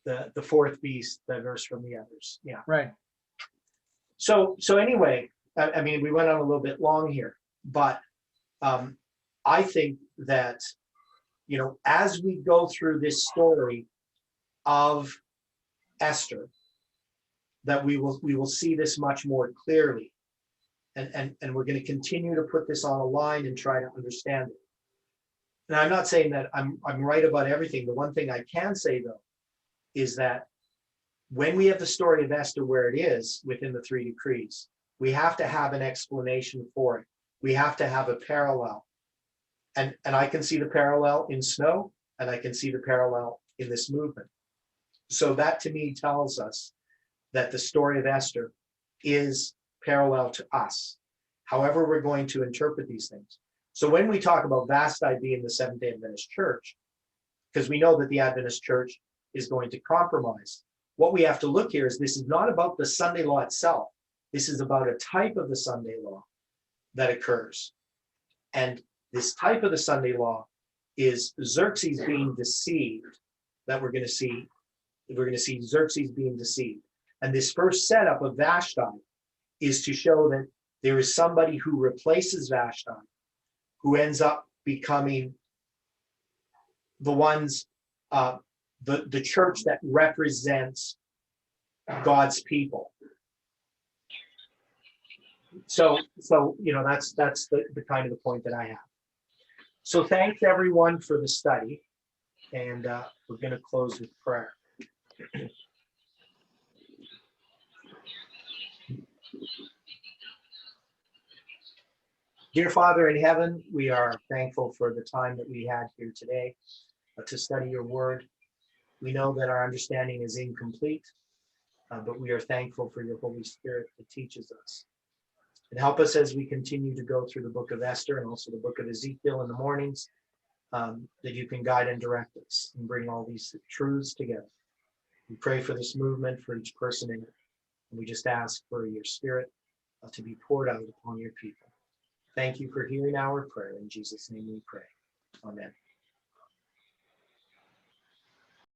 The fourth beast, diverse from the others. Yeah. Right. So anyway, I mean, we went on a little bit long here, but I think that, as we go through this story of Esther, that we will see this much more clearly. And we're going to continue to put this on a line and try to understand it. And I'm not saying that I'm right about everything. The one thing I can say, though, is that when we have the story of Esther where it is within the 3 decrees, we have to have an explanation for it. We have to have a parallel. And I can see the parallel in Snow, and I can see the parallel in this movement. So that to me tells us that the story of Esther is parallel to us, however we're going to interpret these things. So when we talk about Vasti being the Seventh-day Adventist Church, because we know that the Adventist Church is going to compromise, what we have to look here is this is not about the Sunday law itself. This is about a type of the Sunday law that occurs. And this type of the Sunday law is Xerxes being deceived, that we're going to see. We're going to see Xerxes being deceived. And this first setup of Vashti is to show that there is somebody who replaces Vashti, who ends up becoming the ones, the church that represents God's people. So that's the kind of the point that I have. So thanks everyone for the study, and we're going to close with prayer. Dear Father in heaven, we are thankful for the time that we had here today to study your word. We know that our understanding is incomplete, but we are thankful for your Holy Spirit that teaches us. And help us as we continue to go through the book of Esther and also the book of Ezekiel in the mornings, that you can guide and direct us and bring all these truths together. We pray for this movement, for each person in it. And we just ask for your Spirit to be poured out upon your people. Thank you for hearing our prayer. In Jesus' name we pray. Amen.